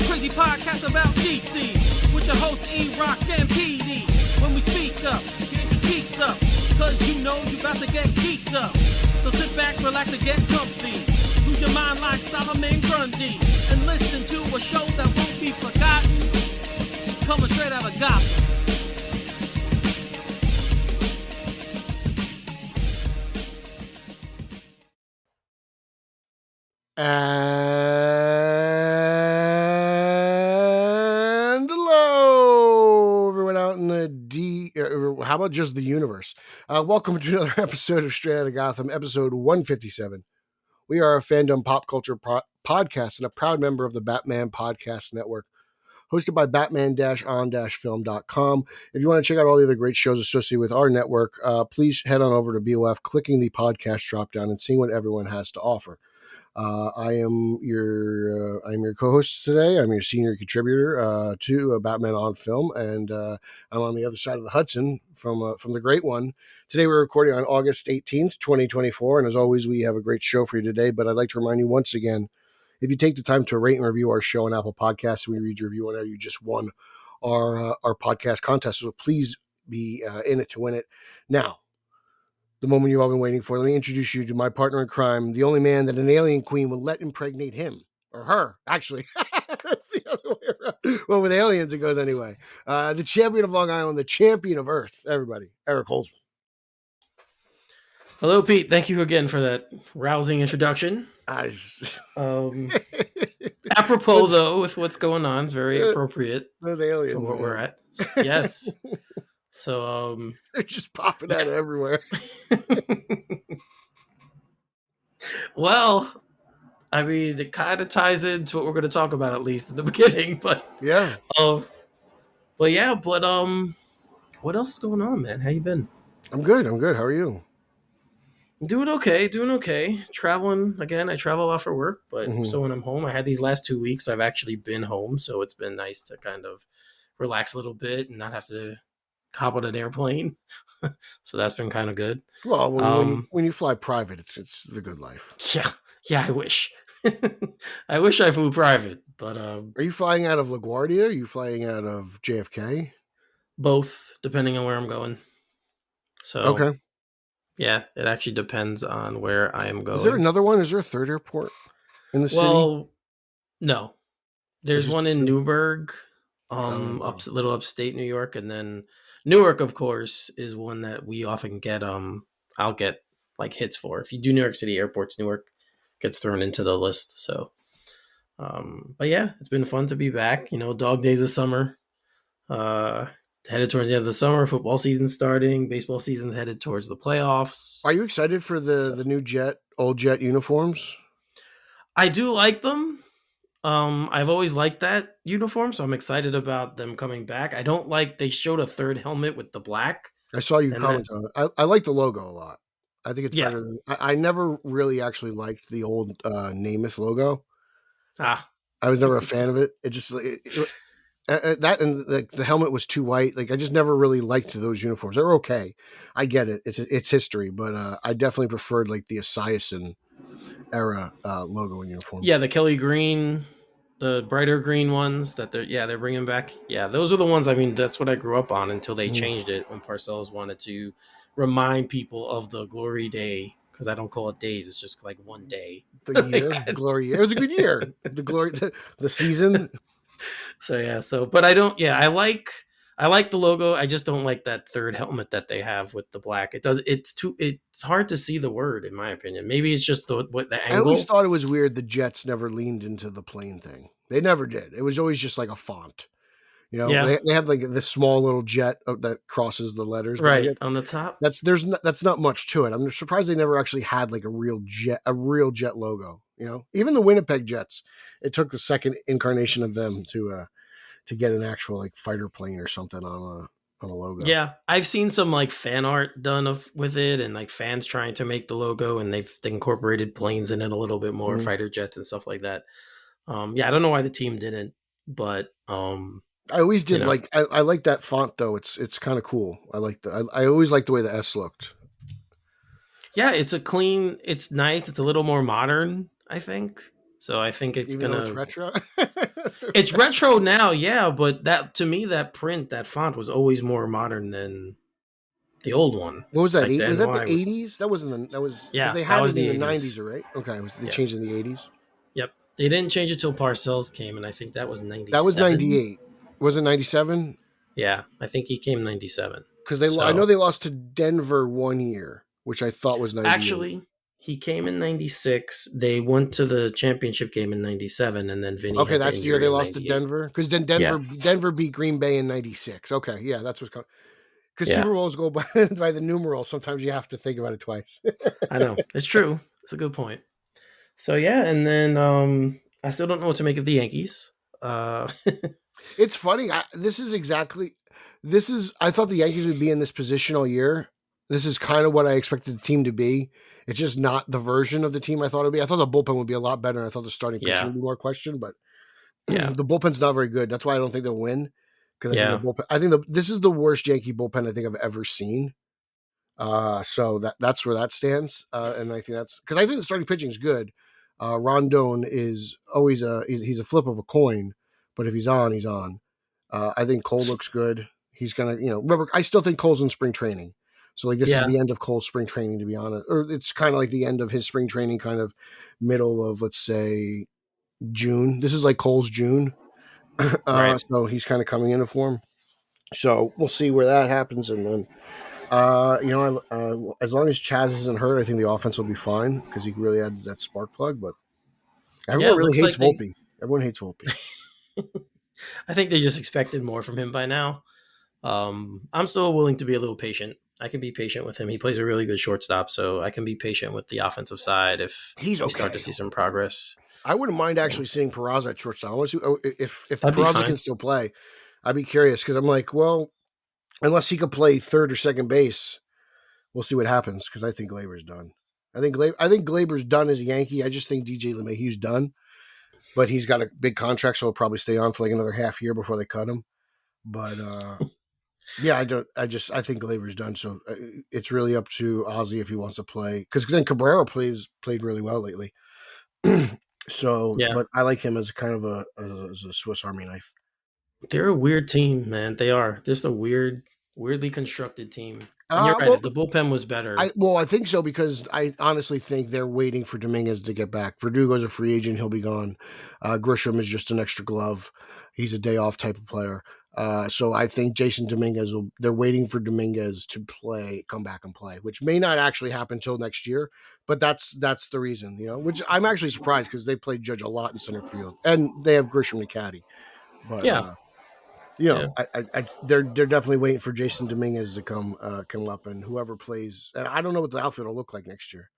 crazy podcast about DC with your hosts E-Rock and PD. When we speak up, get your geeks up, cause you know you about to get geeked up. So sit back, relax, and get comfy. Lose your mind like Solomon Grundy and listen to a show that won't be forgotten. Coming straight out of Gotham. And hello, everyone out in the how about just the universe? Welcome to another episode of Straight Outta Gotham, episode 157. We are a fandom pop culture podcast and a proud member of the Batman Podcast Network, hosted by batman-on-film.com. If you want to check out all the other great shows associated with our network, please head on over to BOF, clicking the podcast dropdown and seeing what everyone has to offer. I am your co-host today. I'm your senior contributor to Batman on Film, and I'm on the other side of the Hudson from the great one. Today we're recording on August 18th, 2024, and as always, we have a great show for you today. But I'd like to remind you once again, if you take the time to rate and review our show on Apple Podcasts, and we read your review whenever you just won our podcast contest, so please be in it to win it. Now, the moment you've all been waiting for. Let me introduce you to my partner in crime, the only man that an alien queen will let impregnate him. Or her, actually. That's the other way around. Well, with aliens, it goes anyway. The champion of Long Island, the champion of Earth. Everybody, Eric Holzman. Hello, Pete. Thank you again for that rousing introduction. Apropos, though, with what's going on, it's very appropriate. Those aliens. For what we're at. Yes. So they're just popping out everywhere. Well, I mean, it kind of ties into what we're going to talk about, at least at the beginning. But yeah, what else is going on, man? How you been? I'm good. How are you? Doing okay. Traveling again. I travel a lot for work, but so when I'm home, I had these last 2 weeks. I've actually been home, so it's been nice to kind of relax a little bit and not have to hop on an airplane. So that's been kind of good. Well, when you fly private, it's the good life. Yeah, I wish. I wish I flew private, but are you flying out of LaGuardia? Are you flying out of JFK? Both, depending on where I'm going. So okay. Yeah, it actually depends on where I am going. Is there another one? Is there a third airport in the city? Well, no. There's one in Newburgh, little upstate New York, and then Newark, of course, is one that we often get. I'll get like hits for. If you do New York City airports, Newark gets thrown into the list. So, but yeah, it's been fun to be back. You know, dog days of summer. Headed towards the end of the summer, football season starting, baseball season's headed towards the playoffs. Are you excited for the new old Jet uniforms? I do like them. I've always liked that uniform, so I'm excited about them coming back. I don't like they showed a third helmet with the black. I saw you comment on it. I like the logo a lot. I think it's better than I never really actually liked the old Namath logo. I was never a fan of it. It just that and the helmet was too white. Like I just never really liked those uniforms. They're okay. I get it. It's history, but I definitely preferred like the Esiason era logo and uniform. Yeah, the Kelly green, the brighter green ones that they're bringing back. Yeah, those are the ones. I mean, that's what I grew up on until they changed it when Parcells wanted to remind people of the glory day, because I don't call it days. It's just like one day. The year, the glory year. It was a good year. The glory, the season. But I don't. Yeah, I like the logo. I just don't like that third helmet that they have with the black. It's hard to see the word, in my opinion. Maybe it's just the angle. I always thought it was weird the Jets never leaned into the plain thing. They never did. It was always just like a font. You know, they have like this small little jet that crosses the letters right on the top. That's not much to it. I'm surprised they never actually had like a real jet logo. You know, even the Winnipeg Jets, it took the second incarnation of them to get an actual like fighter plane or something on a logo. Yeah, I've seen some like fan art done with it, and like fans trying to make the logo, and they've incorporated planes in it a little bit more, fighter jets and stuff like that. I don't know why the team didn't, but I always did I like that font though. It's kind of cool. I always liked the way the S looked. Yeah, it's nice. It's a little more modern, I think. So I think it's Even though it's gonna. retro. It's retro now, yeah, but that to me, that print, that font was always more modern than the old one. What was that? Like the Was that the NY. 80s? That wasn't the, that was because Yeah, they that had was it in the the 80s. 90s, right? Okay, they Yeah. changed in the 80s. Yep. They didn't change it till Parcells came, and I think that was That was 97. 98. Was it 97? Yeah, I think he came 97. Because I know So they lost to Denver one year, which I thought was 98. actually, he came in 96. They went to the championship game in 97, and then Vinny Okay, had the that's the year injury they in lost to 98. Denver. Because then Yeah. Denver beat Green Bay in 96. Okay, yeah, that's what's coming. Because Yeah. Super Bowls go by, by the numeral. Sometimes you have to think about it twice. I know. It's true. It's a good point. So yeah, and then I still don't know what to make of the Yankees. Uh It's funny. I thought the Yankees would be in this position all year. This is kind of what I expected the team to be. It's just not the version of the team I thought it would be. I thought the bullpen would be a lot better. And I thought the starting pitching yeah. would be more questioned, but Yeah. the bullpen's not very good. That's why I don't think they'll win. Because I think the Yeah. bullpen. This is the worst Yankee bullpen I think I've ever seen. So that's where that stands. And I think that's because I think the starting pitching is good. Rondon is always he's a flip of a coin, but if he's on, he's on. I think Cole looks good. He's gonna, remember, I still think Cole's in spring training. So like this is Yeah. the end of Cole's spring training, to be honest, or it's kind of like the end of his spring training, kind of middle of, let's say, June. This is like Cole's June. Right. So he's kind of coming into form. So we'll see where that happens, and then as long as Chaz isn't hurt, I think the offense will be fine because he really adds that spark plug. But Yeah, everyone it really looks hates like they Volpe. Everyone hates Volpe. I think they just expected more from him by now. I'm still willing to be a little patient. I can be patient with him. He plays a really good shortstop, so I can be patient with the offensive side if He's we start to okay. see some progress. I wouldn't mind actually seeing Peraza at shortstop. I want to see if That'd be Peraza can fine. still play. I'd be curious because I'm like, well, unless he could play third or second base, we'll see what happens. Because I think Glaber's done. I think Glaber's done as a Yankee. I just think DJ LeMahieu's done, but he's got a big contract, so he'll probably stay on for like another half year before they cut him. But yeah, I think Glaber's done. So it's really up to Ozzy if he wants to play. Because then Cabrera played really well lately. So, Yeah. but I like him as a kind of as a Swiss Army knife. They're a weird team, man. They are. Just a weirdly constructed team. And you're right. Well, If the bullpen was better, I think so because I honestly think they're waiting for Dominguez to get back. Verdugo's a free agent; he'll be gone. Grisham is just an extra glove. He's a day off type of player. So I think Jason Dominguez they're waiting for Dominguez to come back and play, which may not actually happen until next year, but that's the reason, which I'm actually surprised because they played Judge a lot in center field and they have Grisham to caddy. But, yeah. Yeah. they're definitely waiting for Jason Dominguez to come up and whoever plays. And I don't know what the outfield will look like next year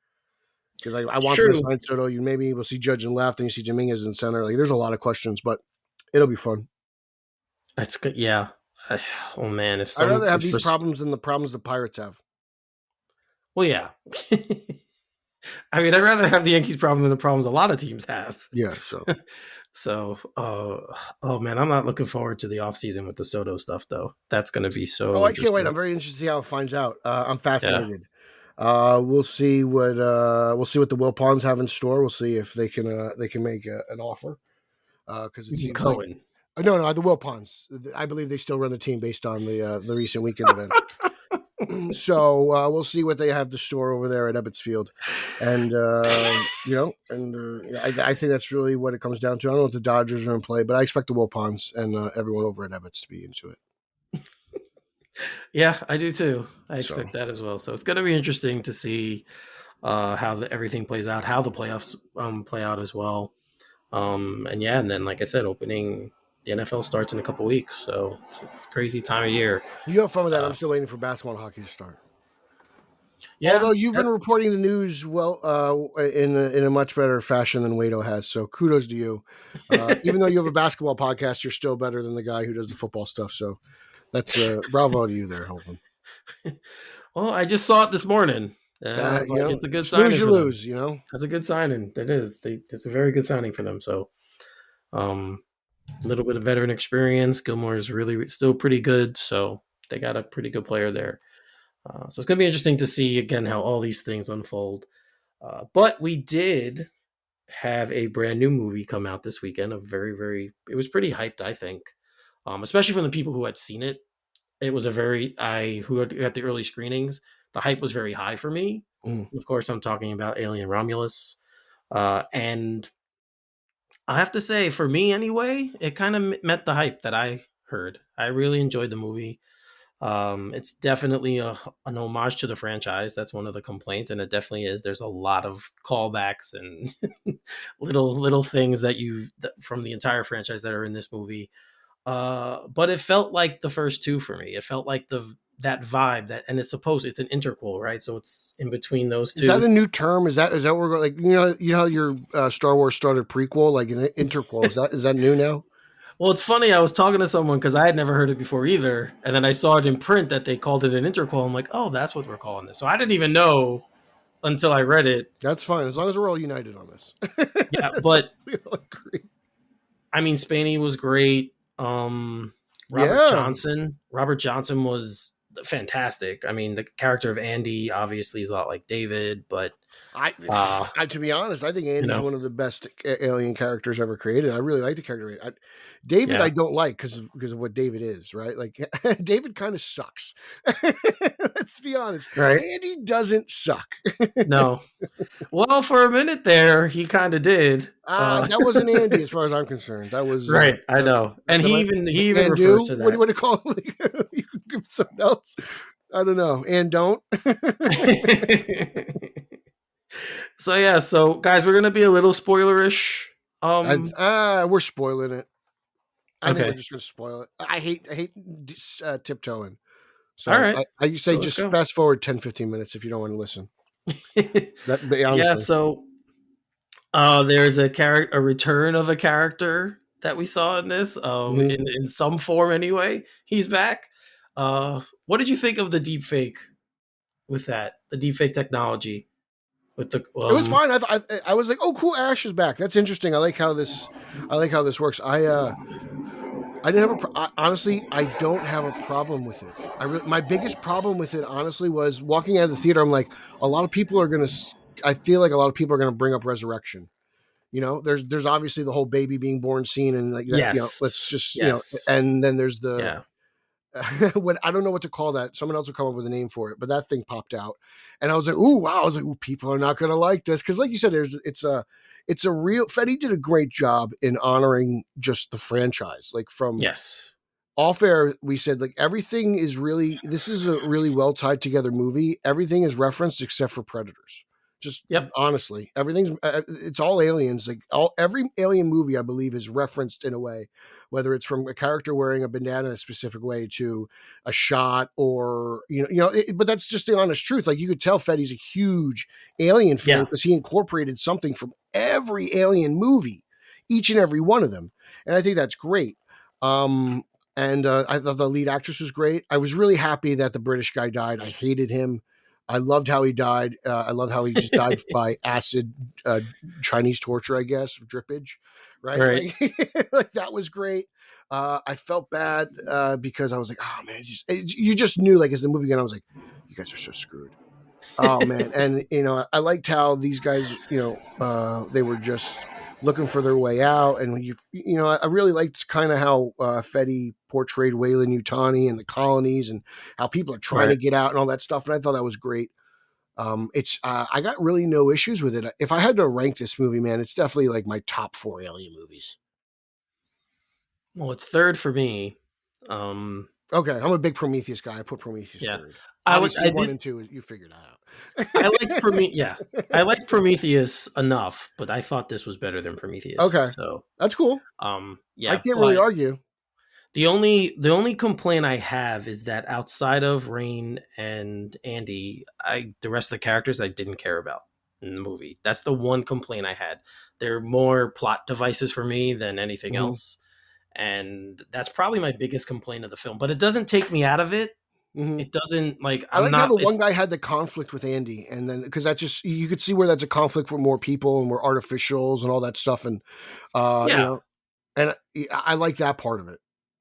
because I want them to True. sign Soto. You maybe we'll see Judge in left and you see Dominguez in center. Like there's a lot of questions, but it'll be fun. That's good. Yeah. Oh man, I'd rather have these problems than the problems the Pirates have. Well, yeah. I mean, I'd rather have the Yankees problem than the problems a lot of teams have. Yeah. So. So, oh man, I'm not looking forward to the offseason with the Soto stuff though. That's going to be so. Oh, I can't wait! I'm very interested to see how it finds out. I'm fascinated. Yeah. We'll see what the Wilpons have in store. We'll see if they can make an offer because it seems Cohen. Like no, the Wilpons. I believe they still run the team based on the recent weekend event. So we'll see what they have to store over there at Ebbets Field, and I think that's really what it comes down to. I don't know if the Dodgers are in play, but I expect the Wilpons and everyone over at Ebbets to be into it. Yeah, I do too. I expect that as well. So it's going to be interesting to see how everything plays out, how the playoffs play out as well. And then like I said, the NFL starts in a couple weeks, so it's a crazy time of year. You have fun with that. I'm still waiting for basketball and hockey to start. Yeah, although you've been reporting the news well in a much better fashion than Wado has, so kudos to you. Even though you have a basketball podcast, you're still better than the guy who does the football stuff. So that's bravo to you there, Holden. Well, I just saw it this morning. It's a good signing. You lose, That's a good signing. That is. It's a very good signing for them. So, a little bit of veteran experience. Gilmore is really still pretty good, so they got a pretty good player there. So it's going to be interesting to see again how all these things unfold. But we did have a brand new movie come out this weekend. It was pretty hyped, I think, especially from the people who had seen it. It was who had got the early screenings. The hype was very high for me. Mm. Of course, I'm talking about Alien Romulus, and I have to say, for me anyway, it kind of met the hype that I heard. I really enjoyed the movie. It's definitely an homage to the franchise. That's one of the complaints, and it definitely is. There's a lot of callbacks and little things from the entire franchise that are in this movie. But it felt like the first two for me. It felt like that vibe and it's an interquel, right? So it's in between those two. Is that a new term? Is that what we're going, like, you know how your Star Wars started prequel, like an interquel? Is that new now? Well, it's funny. I was talking to someone because I had never heard it before either, and then I saw it in print that they called it an interquel. I'm like, oh, that's what we're calling this. So I didn't even know until I read it. That's fine as long as we're all united on this. Yeah, but we all agree. I mean, Spaney was great. Robert Johnson was fantastic. I mean, the character of Andy obviously is a lot like David, but to be honest, I think Andy's one of the best alien characters ever created. I really like the character. David, I don't like because of what David is, right? Like David kind of sucks. Let's be honest. Right? Andy doesn't suck. No. Well, for a minute there, he kind of did. That wasn't Andy, as far as I'm concerned. That was right. I know, and he even refers to that. What do you call it? You could give something else. I don't know. And don't. So yeah. So guys, we're gonna be a little spoilerish. We're spoiling it. I think we're just gonna spoil it. I hate tiptoeing. So all right. I say just fast forward 10-15 minutes if you don't want to listen. Yeah, so there's a return of a character that we saw in this, in some form anyway. He's back. What did you think of the deep fake with that? The deep fake technology with the it was fine. I was like, oh, cool, Ash is back. That's interesting. I like how this works. I didn't have honestly, I don't have a problem with it. My biggest problem with it, honestly, was walking out of the theater. I'm like, I feel like a lot of people are going to bring up resurrection. You know, there's obviously the whole baby being born scene and like that. Yes. You know, let's just and then there's the what I don't know what to call that. Someone else will come up with a name for it, but that thing popped out, and I was like, "Ooh, wow!" I was like, "Ooh, people are not going to like this," because, like you said, it's a real. Fetty did a great job in honoring just the franchise. Like from off air, we said like everything is really. This is a really well tied together movie. Everything is referenced except for Predators. Just honestly, everything's it's all aliens. Like every alien movie, I believe, is referenced in a way, whether it's from a character wearing a bandana a specific way to a shot, or but that's just the honest truth. Like you could tell, Fetty's a huge alien fan because he incorporated something from every alien movie, each and every one of them, and I think that's great. And I thought the lead actress was great. I was really happy that the British guy died. I hated him. I loved how he died. I loved how he just died by acid, Chinese torture, I guess, drippage, right? Like that was great. I felt bad because I was like, oh man, you just knew, like, as the movie went, I was like, you guys are so screwed. Oh man, and I liked how these guys, they were just looking for their way out, and when I really liked kind of how Fetty portrayed Weyland-Yutani and the colonies and how people are trying to get out and all that stuff, and I thought that was great. I got really no issues with it. If I had to rank this movie, man, it's definitely like my top 4 alien movies. Well, it's third for me. Okay, I'm a big Prometheus guy. I put Prometheus third. I 1 and 2, you figured that out. I like Prometheus enough, but I thought this was better than Prometheus. Okay, so that's cool. I can't really argue. The only complaint I have is that outside of Rain and Andy, the rest of the characters I didn't care about in the movie. That's the one complaint I had. They're more plot devices for me than anything else, and that's probably my biggest complaint of the film. But it doesn't take me out of it. It doesn't like. I like how the one guy had the conflict with Andy, and then because that's just, you could see where that's a conflict with more people and more artificials and all that stuff, and and I like that part of it.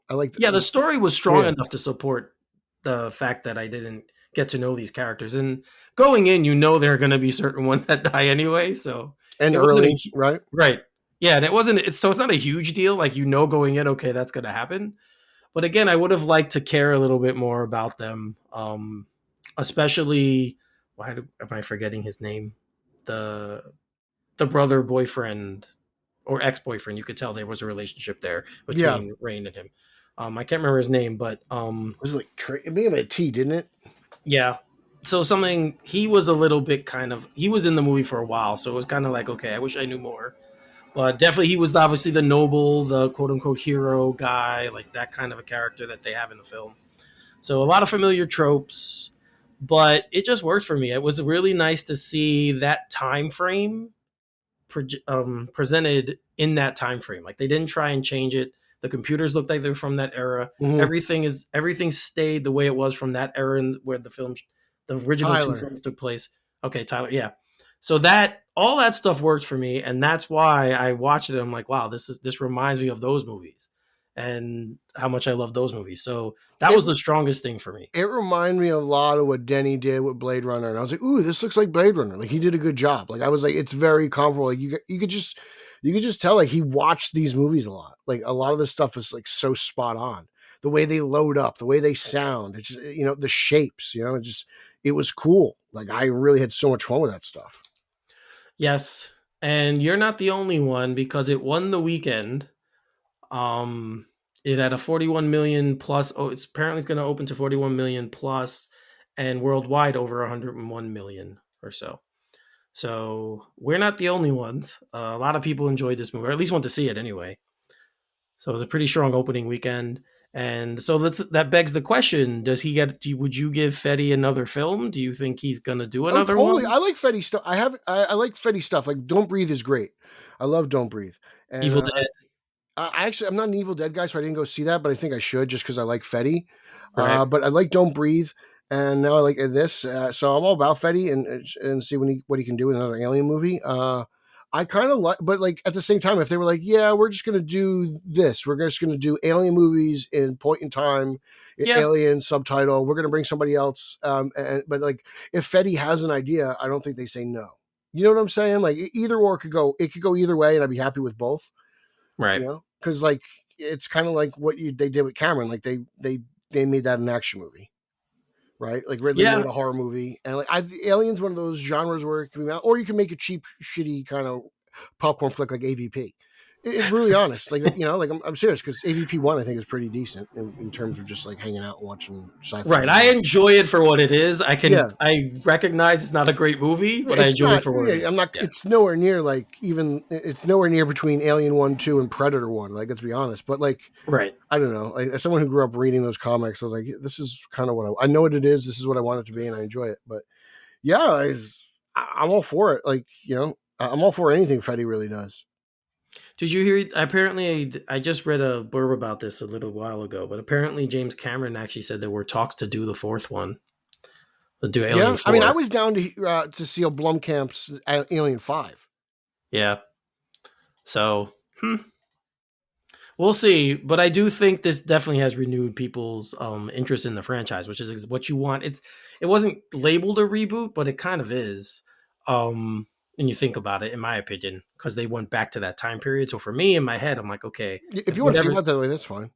I like the story was strong enough to support the fact that I didn't get to know these characters. And going in, there are going to be certain ones that die anyway. So And it wasn't early, right? right. Yeah, and it's not a huge deal. Like going in, okay, that's going to happen. But again, I would have liked to care a little bit more about them, especially. Am I forgetting his name? The brother boyfriend or ex-boyfriend. You could tell there was a relationship there Yeah. between Rain and him. I can't remember his name, but Was it like it began with a T, didn't it? yeah. So he was a little bit he was in the movie for a while, so it was kind of like, okay, I wish I knew more. But definitely he was obviously the noble, the quote unquote hero guy, like that kind of a character that they have in the film. So a lot of familiar tropes, but it just worked for me. It was really nice to see that time frame presented in that time frame. Like they didn't try and change it. The computers looked like they're from that era. Mm-hmm. Everything stayed the way it was from that era where the original two Tyler. films took place. Okay, Tyler, yeah. So that all that stuff worked for me, and that's why I watched it. I'm like, wow, this reminds me of those movies, and how much I love those movies. So that was the strongest thing for me. It reminded me a lot of what Denny did with Blade Runner, and I was like, "Ooh, this looks like Blade Runner." Like he did a good job. Like I was like, it's very comparable. Like you could just tell like he watched these movies a lot. Like a lot of this stuff is like so spot on. The way they load up, the way they sound, it's just, the shapes. It was cool. Like I really had so much fun with that stuff. Yes, and you're not the only one because it won the weekend. It had a 41 million plus. Oh, it's apparently going to open to 41 million plus, and worldwide over 101 million or so. So we're not the only ones. A lot of people enjoyed this movie, or at least want to see it anyway. So it was a pretty strong opening weekend. And so that begs the question: would you give Fetty another film? Do you think he's gonna do another totally. one? I like Fetty stuff. I like Fetty stuff. Like Don't Breathe is great. I love Don't Breathe. And Evil Dead, I'm not an Evil Dead guy, so I didn't go see that, but I think I should just because I like Fetty. right? But I like Don't Breathe, and now I like this. So I'm all about Fetty and see what he can do in another Alien movie. I kind of like, but like at the same time, if they were like, yeah, we're just gonna do this, we're just gonna do Alien movies in point in time, Yeah, Alien subtitle. We're gonna bring somebody else. But like if Fetty has an idea, I don't think they say no. You know what I'm saying? Like either or could go. It could go either way, and I'd be happy with both. right. Because like it's kind of like what they did with Cameron. Like they made that an action movie, right? Like Ridley Yeah, made a horror movie, and like Alien's one of those genres where it can be out, or you can make a cheap, shitty kind of popcorn flick like AVP. Really honest, like like I'm serious because AVP one I think is pretty decent in terms of just like hanging out and watching sci-fi. right. I enjoy it for what it is. Yeah, I recognize it's not a great movie, but I it's enjoy not. it for what it I'm is. not. Yeah, It's nowhere near like even. It's nowhere near between Alien 1, 2, and Predator 1. Like let's be honest, but like right. I don't know. As someone who grew up reading those comics, I was like, this is kind of what I know what it is. This is what I want it to be, and I enjoy it. But yeah, I'm all for it. Like I'm all for anything Fetty really does. Did you hear? Apparently, I just read a blurb about this a little while ago, but apparently James Cameron actually said there were talks to do the fourth one, to do Alien Yeah, I mean, I 4. was down to see a Blumkamp's Alien 5. Yeah. So, we'll see. But I do think this definitely has renewed people's interest in the franchise, which is what you want. It wasn't labeled a reboot, but it kind of is. And you think about it, in my opinion, because they went back to that time period. So for me, in my head, I'm like, okay, If you want to think about it that way, that's fine.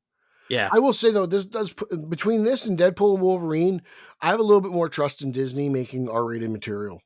yeah, I will say though, this does between this and Deadpool and Wolverine, I have a little bit more trust in Disney making R-rated material.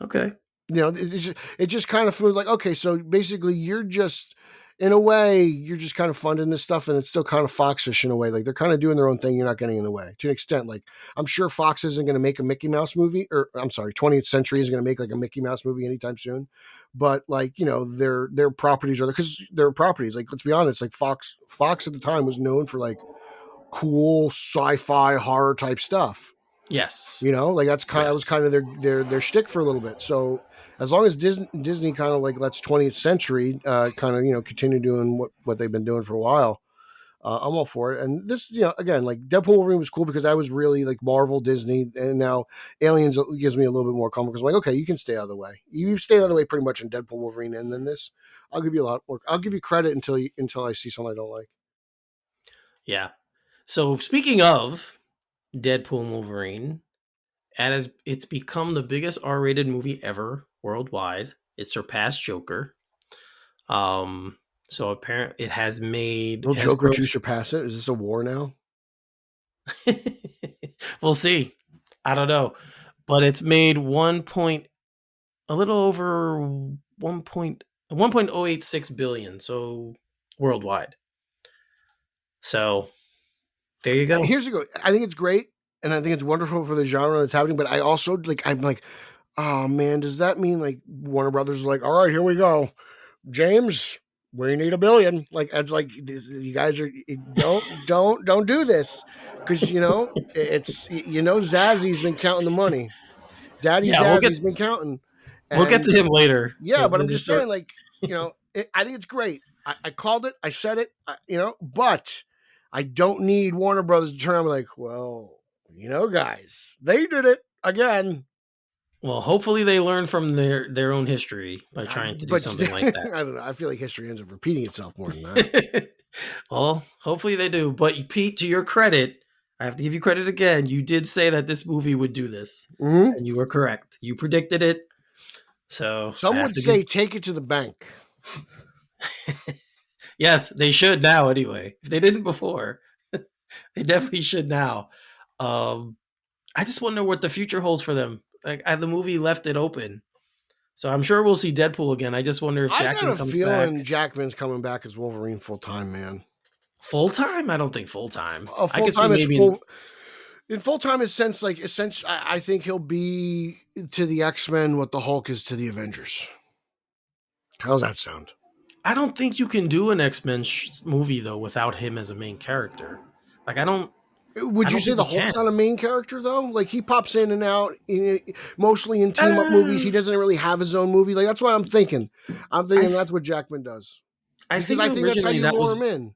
okay, It just kind of feels like, okay, so basically you're just, in a way, you're just kind of funding this stuff and it's still kind of Foxish in a way. Like they're kind of doing their own thing. You're not getting in the way to an extent. Like I'm sure Fox isn't going to make a Mickey Mouse movie, or I'm sorry, 20th Century isn't going to make like a Mickey Mouse movie anytime soon. But like, their properties are there because they're properties. Like, let's be honest, like Fox at the time was known for like cool sci-fi horror type stuff. yes, Like that was yes, kind of their shtick for a little bit. So as long as Disney kind of like lets 20th Century kind of continue doing what they've been doing for a while, I'm all for it. And this again, like Deadpool Wolverine was cool because I was really like Marvel Disney, and now Aliens gives me a little bit more comfort because I'm like, okay, you can stay out of the way. You've stayed out of the way pretty much in Deadpool Wolverine, and then this, I'll give you a lot more. I'll give you credit until I see something I don't like. yeah. So speaking of Deadpool and Wolverine, and it's become the biggest R-rated movie ever worldwide. It surpassed Joker. So apparently, Will it has Joker 2 grossed. surpass it? Is this a war now? We'll see. I don't know, but it's made a little over 1.086 billion, so worldwide. So there you go. Here's the go. I think it's great, and I think it's wonderful for the genre that's happening. But I also I'm like, oh man, does that mean like Warner Brothers is like, all right, here we go, James, we need $1 billion. Like it's like you guys are don't do this because it's Zazzy's been counting the money. Daddy Yeah, Zazzy's been counting, we'll get and to him later. yeah, but I'm just saying, like, I think it's great. I called it. I said it. But I don't need Warner Brothers to turn around and be like, well, guys, they did it again. Well, hopefully they learn from their own history by trying to do something like that. I don't know. I feel like history ends up repeating itself more than that. Well, hopefully they do. But Pete, to your credit, I have to give you credit again. You did say that this movie would do this, and you were correct. You predicted it. So some would say take it to the bank. Yes, they should now. Anyway, if they didn't before, they definitely should now. I just wonder what the future holds for them. Like the movie left it open, so I'm sure we'll see Deadpool again. I just wonder if Jackman comes back. Jackman's coming back as Wolverine full time, man. Full time? I don't think full time. Full time is maybe in full time is sense like essentially. I think he'll be to the X-Men what the Hulk is to the Avengers. How's that sound? I don't think you can do an X-Men movie though without him as a main character. Like I don't. Would you say the Hulk's not a main character though? Like he pops in and out, mostly in team up movies. He doesn't really have his own movie. Like that's what I'm thinking. That's what Jackman does. I think that's how you lure him in.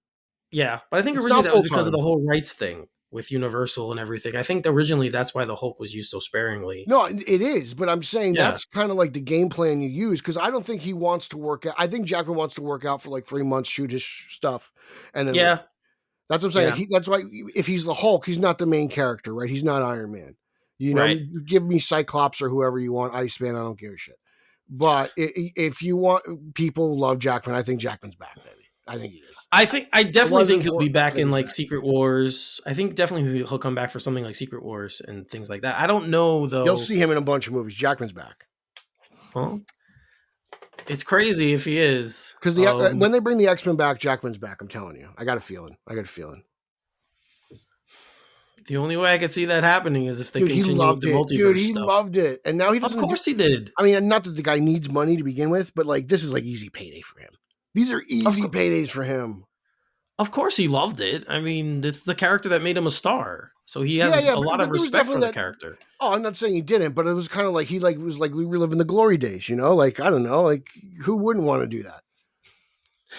Yeah, but I think originally that was because of the whole rights thing with Universal and everything. I think originally that's why the Hulk was used so sparingly. No, it is, but I'm saying that's kind of like the game plan you use because I don't think he wants to work out. I think Jackman wants to work out for like 3 months, shoot his stuff, and then that's what I'm saying. Yeah. That's why if he's the Hulk, he's not the main character, right? He's not Iron Man. You give me Cyclops or whoever you want, Iceman, I don't give a shit. But if you want, people love Jackman. I think Jackman's back, baby. I think he is. I definitely think he'll be back in like Secret Wars. I think definitely he'll come back for something like Secret Wars and things like that. I don't know though. You'll see him in a bunch of movies. Jackman's back. Well, it's crazy if he is. Because when they bring the X-Men back, Jackman's back. I'm telling you. I got a feeling. The only way I could see that happening is if they continue with the multiverse Dude, he stuff. loved it. And now he doesn't. Of course he did. I mean, not that the guy needs money to begin with, but like this is like easy payday for him. These are easy paydays for him. Of course he loved it. I mean, it's the character that made him a star. So he has a lot of respect for the character. Oh, I'm not saying he didn't, but it was kind of like he was like reliving the glory days, Like, I don't know, like who wouldn't want to do that?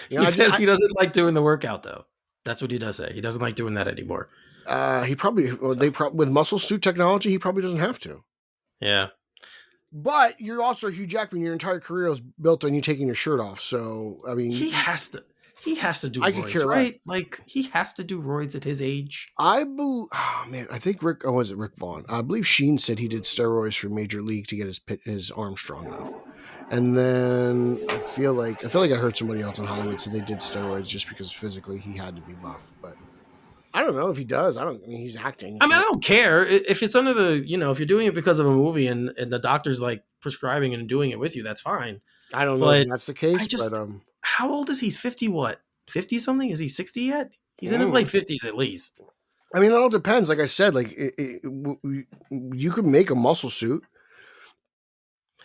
He says he doesn't like doing the workout though. That's what he does say. He doesn't like doing that anymore. With muscle suit technology, he probably doesn't have to. Yeah. But you're also Hugh Jackman. Your entire career is built on you taking your shirt off. So I mean, he has to do roids, right? Like he has to do roids at his age. I think Rick. Oh, was it Rick Vaughn? I believe Sheen said he did steroids for Major League to get his arm strong enough. And then I feel like I heard somebody else in Hollywood say they did steroids just because physically he had to be buff. But I don't know if he does. He's acting. I don't care if it's under the, if you're doing it because of a movie and the doctor's like prescribing and doing it with you, that's fine. I don't know if that's the case, but how old is he? 50 what? 50 something? Is he 60 yet? He's in his late 50s at least. I mean, it all depends. Like I said, like you could make a muscle suit.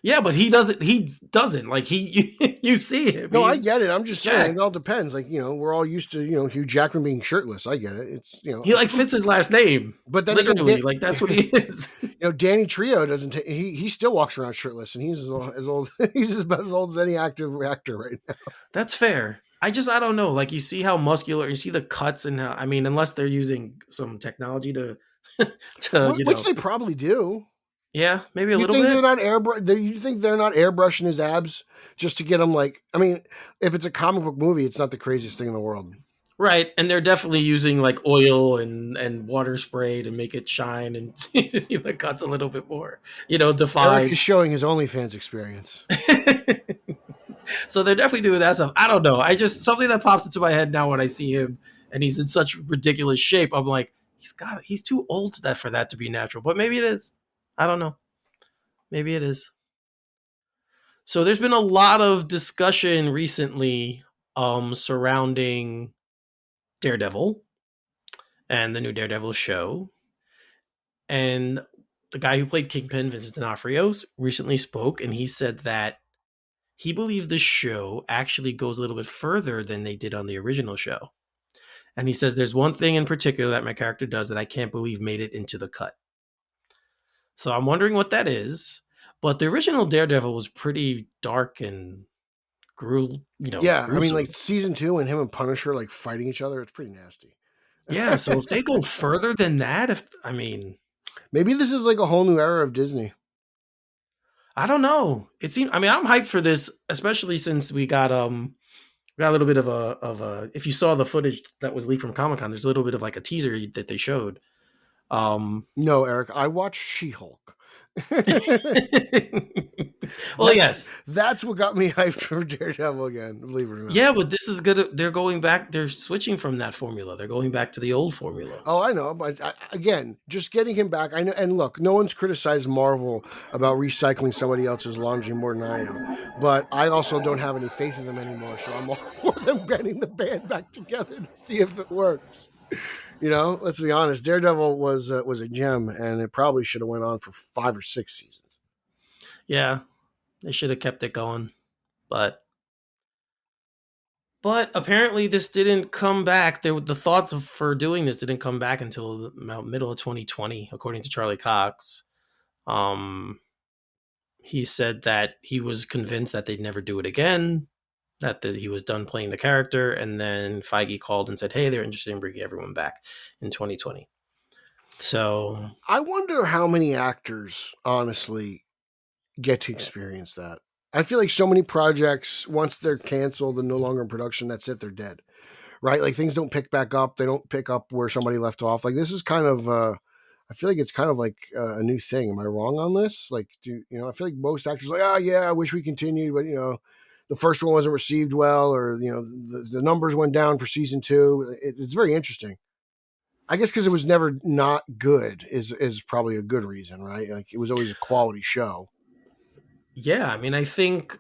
Yeah, but he doesn't. He doesn't. Like you see him. No, I get it. I'm just saying it all depends. Like we're all used to Hugh Jackman being shirtless. I get it. It's he like fits his last name. But then literally, like that's what he is. Danny Trejo doesn't. He still walks around shirtless, and he's as old. He's about as old as any active actor right now. That's fair. I don't know. Like you see how muscular. You see the cuts and how. I mean, unless they're using some technology to which they probably do. Yeah, maybe a little bit. You think they're not airbrushing his abs just to get him like? I mean, if it's a comic book movie, it's not the craziest thing in the world. Right, and they're definitely using like oil and water spray to make it shine and see the cuts a little bit more, Eric is defined. showing his OnlyFans experience. So they're definitely doing that stuff. I don't know. I just something that pops into my head now when I see him and he's in such ridiculous shape. I'm like, he's too old for that to be natural. But maybe it is. I don't know. Maybe it is. So there's been a lot of discussion recently surrounding Daredevil and the new Daredevil show. And the guy who played Kingpin, Vincent D'Onofrio, recently spoke, and he said that he believes the show actually goes a little bit further than they did on the original show. And he says there's one thing in particular that my character does that I can't believe made it into the cut. So I'm wondering what that is. But the original Daredevil was pretty dark and Yeah, I mean, gruesome. like season 2 and him and Punisher like fighting each other, it's pretty nasty. Yeah, so if they go further than that, maybe this is like a whole new era of Disney. I don't know. It seems. I mean, I'm hyped for this, especially since we got a little bit of a. If you saw the footage that was leaked from Comic-Con, there's a little bit of like a teaser that they showed. No, Eric, I watched She-Hulk. Well, yes, that's what got me hyped for Daredevil again. Believe it or not. yeah, but this is good. They're going back. They're switching from that formula. They're going back to the old formula. Oh, I know, but again, just getting him back. I know, and look, no one's criticized Marvel about recycling somebody else's laundry more than I am, but I also don't have any faith in them anymore. So I'm all for them getting the band back together to see if it works. Let's be honest. Daredevil was a gem, and it probably should have went on for 5 or 6 seasons. Yeah, they should have kept it going, but apparently this didn't come back. The thoughts for doing this didn't come back until the middle of 2020, according to Charlie Cox. He said that he was convinced that they'd never do it again, that he was done playing the character, and then Feige called and said, "Hey, they're interested in bringing everyone back in 2020." So I wonder how many actors honestly get to experience that. I feel like so many projects, once they're canceled and no longer in production, that's it, they're dead. Right? Like things don't pick back up. They don't pick up where somebody left off. Like this is kind of I feel like it's kind of like a new thing. Am I wrong on this? Like, I feel like most actors are like, oh yeah, I wish we continued, but the first one wasn't received well, or the numbers went down for season 2. It's very interesting. I guess because it was never not good is probably a good reason, right? Like it was always a quality show. yeah, I mean, I think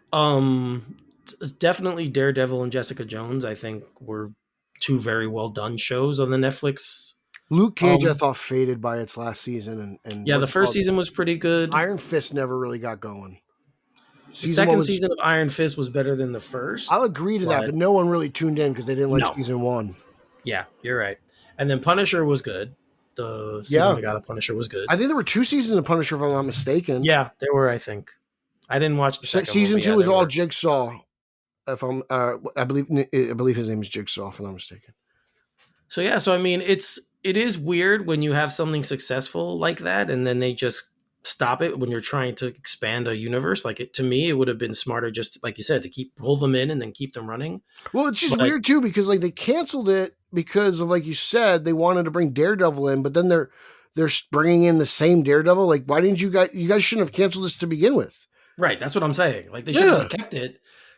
definitely Daredevil and Jessica Jones, I think, were two very well done shows on the Netflix. Luke Cage, I thought, faded by its last season, and yeah, the first season was pretty good. Iron Fist never really got going. The second season of Iron Fist was better than the first. I'll agree to that, but no one really tuned in because they didn't like season 1. Yeah, you're right. And then Punisher was good. The season we got of Punisher was good. I think there were 2 seasons of Punisher, if I'm not mistaken. Yeah, there were. I think I didn't watch the second season one, 2 was all Jigsaw. If I'm, I believe his name is Jigsaw, if I'm not mistaken. So yeah, I mean, it is weird when you have something successful like that, and then they just stop it when you're trying to expand a universe. Like to me, it would have been smarter, just like you said, to pull them in and then keep them running. Well, it's just weird too because like they canceled it because of, like you said, they wanted to bring Daredevil in, but then they're bringing in the same Daredevil. Like, why didn't you guys shouldn't have canceled this to begin with? Right, that's what I'm saying. Like they should have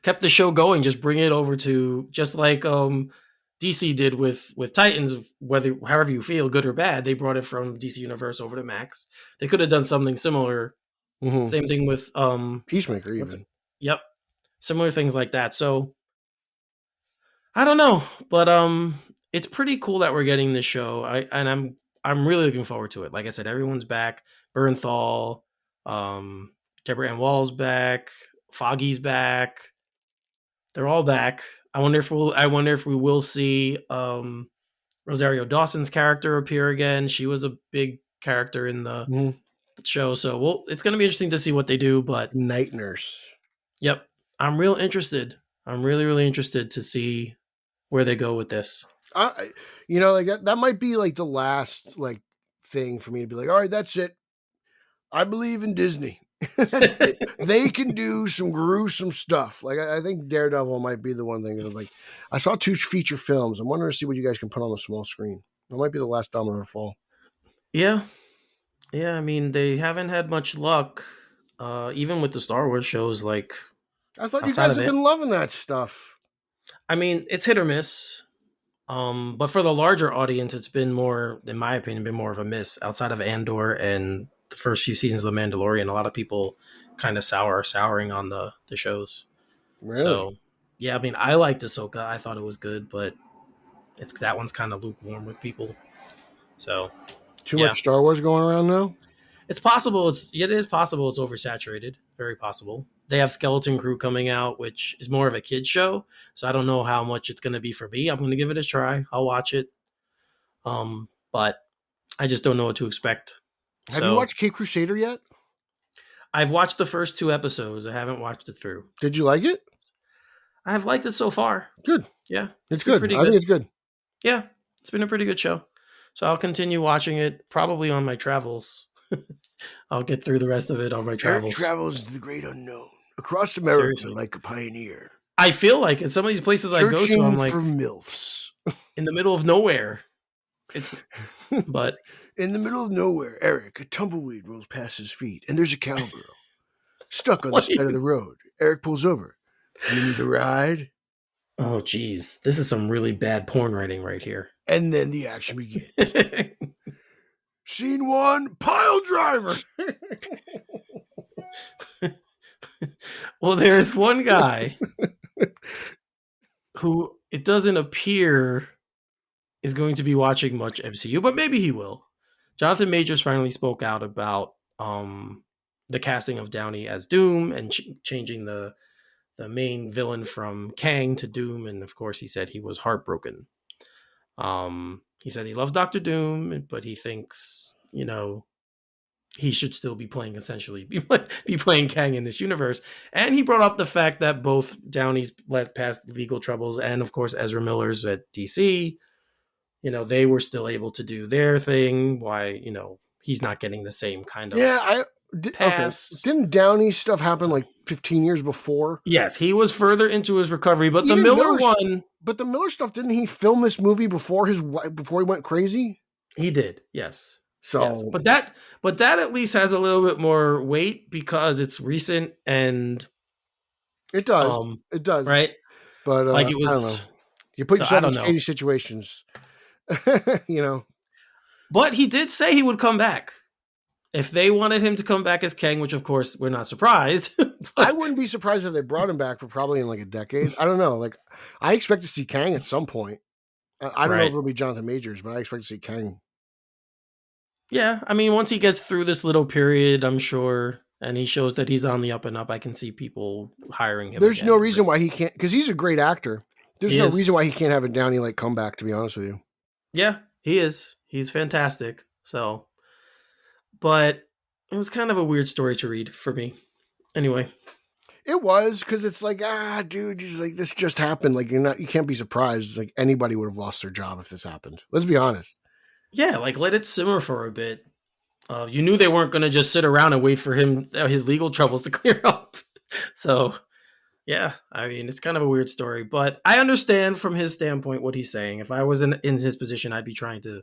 kept the show going, just bring it over to just like DC did with Titans, however you feel, good or bad, they brought it from DC Universe over to Max. They could have done something similar. Mm-hmm. Same thing with Peacemaker, even. Yep, similar things like that. So I don't know, but it's pretty cool that we're getting this show. I'm really looking forward to it. Like I said, everyone's back. Bernthal, Deborah Ann Wall's back. Foggy's back. They're all back. I wonder if we will see Rosario Dawson's character appear again. She was a big character in the show, so it's going to be interesting to see what they do. But Night Nurse. Yep, I'm real interested. I'm really, really interested to see where they go with this. Like that might be like the last like thing for me to be like, all right, that's it. I believe in Disney. They can do some gruesome stuff. Like I think Daredevil might be the one thing that like I saw 2 feature films. I'm wondering to see what you guys can put on the small screen. That might be the last domino to fall. Yeah. I mean, they haven't had much luck, even with the Star Wars shows. Like, I thought you outside guys of have it, been loving that stuff. I mean, it's hit or miss. But for the larger audience, it's been more, in my opinion, been more of a miss. Outside of Andor and the first few seasons of The Mandalorian, a lot of people kind of souring on the shows. Really? So, yeah, I mean, I liked Ahsoka. I thought it was good, but that one's kind of lukewarm with people. So, Too yeah, much Star Wars going around now? it's possible. It is possible it's oversaturated. Very possible. They have Skeleton Crew coming out, which is more of a kid show. So I don't know how much it's going to be for me. I'm going to give it a try. I'll watch it. But I just don't know what to expect. Have you watched Cape Crusader yet? I've watched the first 2 episodes. I haven't watched it through. Did you like it? I have liked it so far. Good. Yeah. It's good. Pretty I good. think it's good. Yeah. It's been a pretty good show. So I'll continue watching it probably on my travels. I'll get through the rest of it on my travels. Eric travels the great unknown across America. Seriously. Like a pioneer. I feel like in some of these places I go to, I'm like for MILFs. in the middle of nowhere. But in the middle of nowhere, Eric, a tumbleweed rolls past his feet, and there's a cowgirl stuck on the side of the road. Eric pulls over. You need a ride? Oh, geez. This is some really bad porn writing right here. And then the action begins. Scene 1, pile driver. Well, there's one guy who it doesn't appear is going to be watching much MCU, but maybe he will. Jonathan Majors finally spoke out about the casting of Downey as Doom and changing the main villain from Kang to Doom, and of course he said he was heartbroken. He said he loves Doctor Doom, but he thinks, he should still be playing be playing Kang in this universe. And he brought up the fact that both Downey's past legal troubles and of course Ezra Miller's at DC, they were still able to do their thing. Why, he's not getting the same kind of pass. Okay. Didn't Downey's stuff happen like 15 years before? Yes, he was further into his recovery, but the Miller one. But the Miller stuff, didn't he film this movie before he went crazy? He did, yes. So, yes. But that at least has a little bit more weight because it's recent and it does. It does, right? But like it was, I don't know. You put yourself in shady situations, But he did say he would come back if they wanted him to come back as Kang, which of course we're not surprised. I wouldn't be surprised if they brought him back for probably in like a decade. I don't know. Like I expect to see Kang at some point. I don't know if it'll be Jonathan Majors, but I expect to see Kang. Yeah, I mean, once he gets through this little period, I'm sure, and he shows that he's on the up and up, I can see people hiring him. There's no reason why he can't, because he's a great actor. There's no reason why he can't have a Downey like comeback, to be honest with you. Yeah, he is. He's fantastic. So, but it was kind of a weird story to read for me. Anyway. It was, because it's like, dude, just like this just happened. Like you can't be surprised. It's like anybody would have lost their job if this happened. Let's be honest. Yeah, like let it simmer for a bit. You knew they weren't going to just sit around and wait for his legal troubles to clear up. So, yeah, I mean, it's kind of a weird story, but I understand from his standpoint what he's saying. If I was in his position, I'd be trying to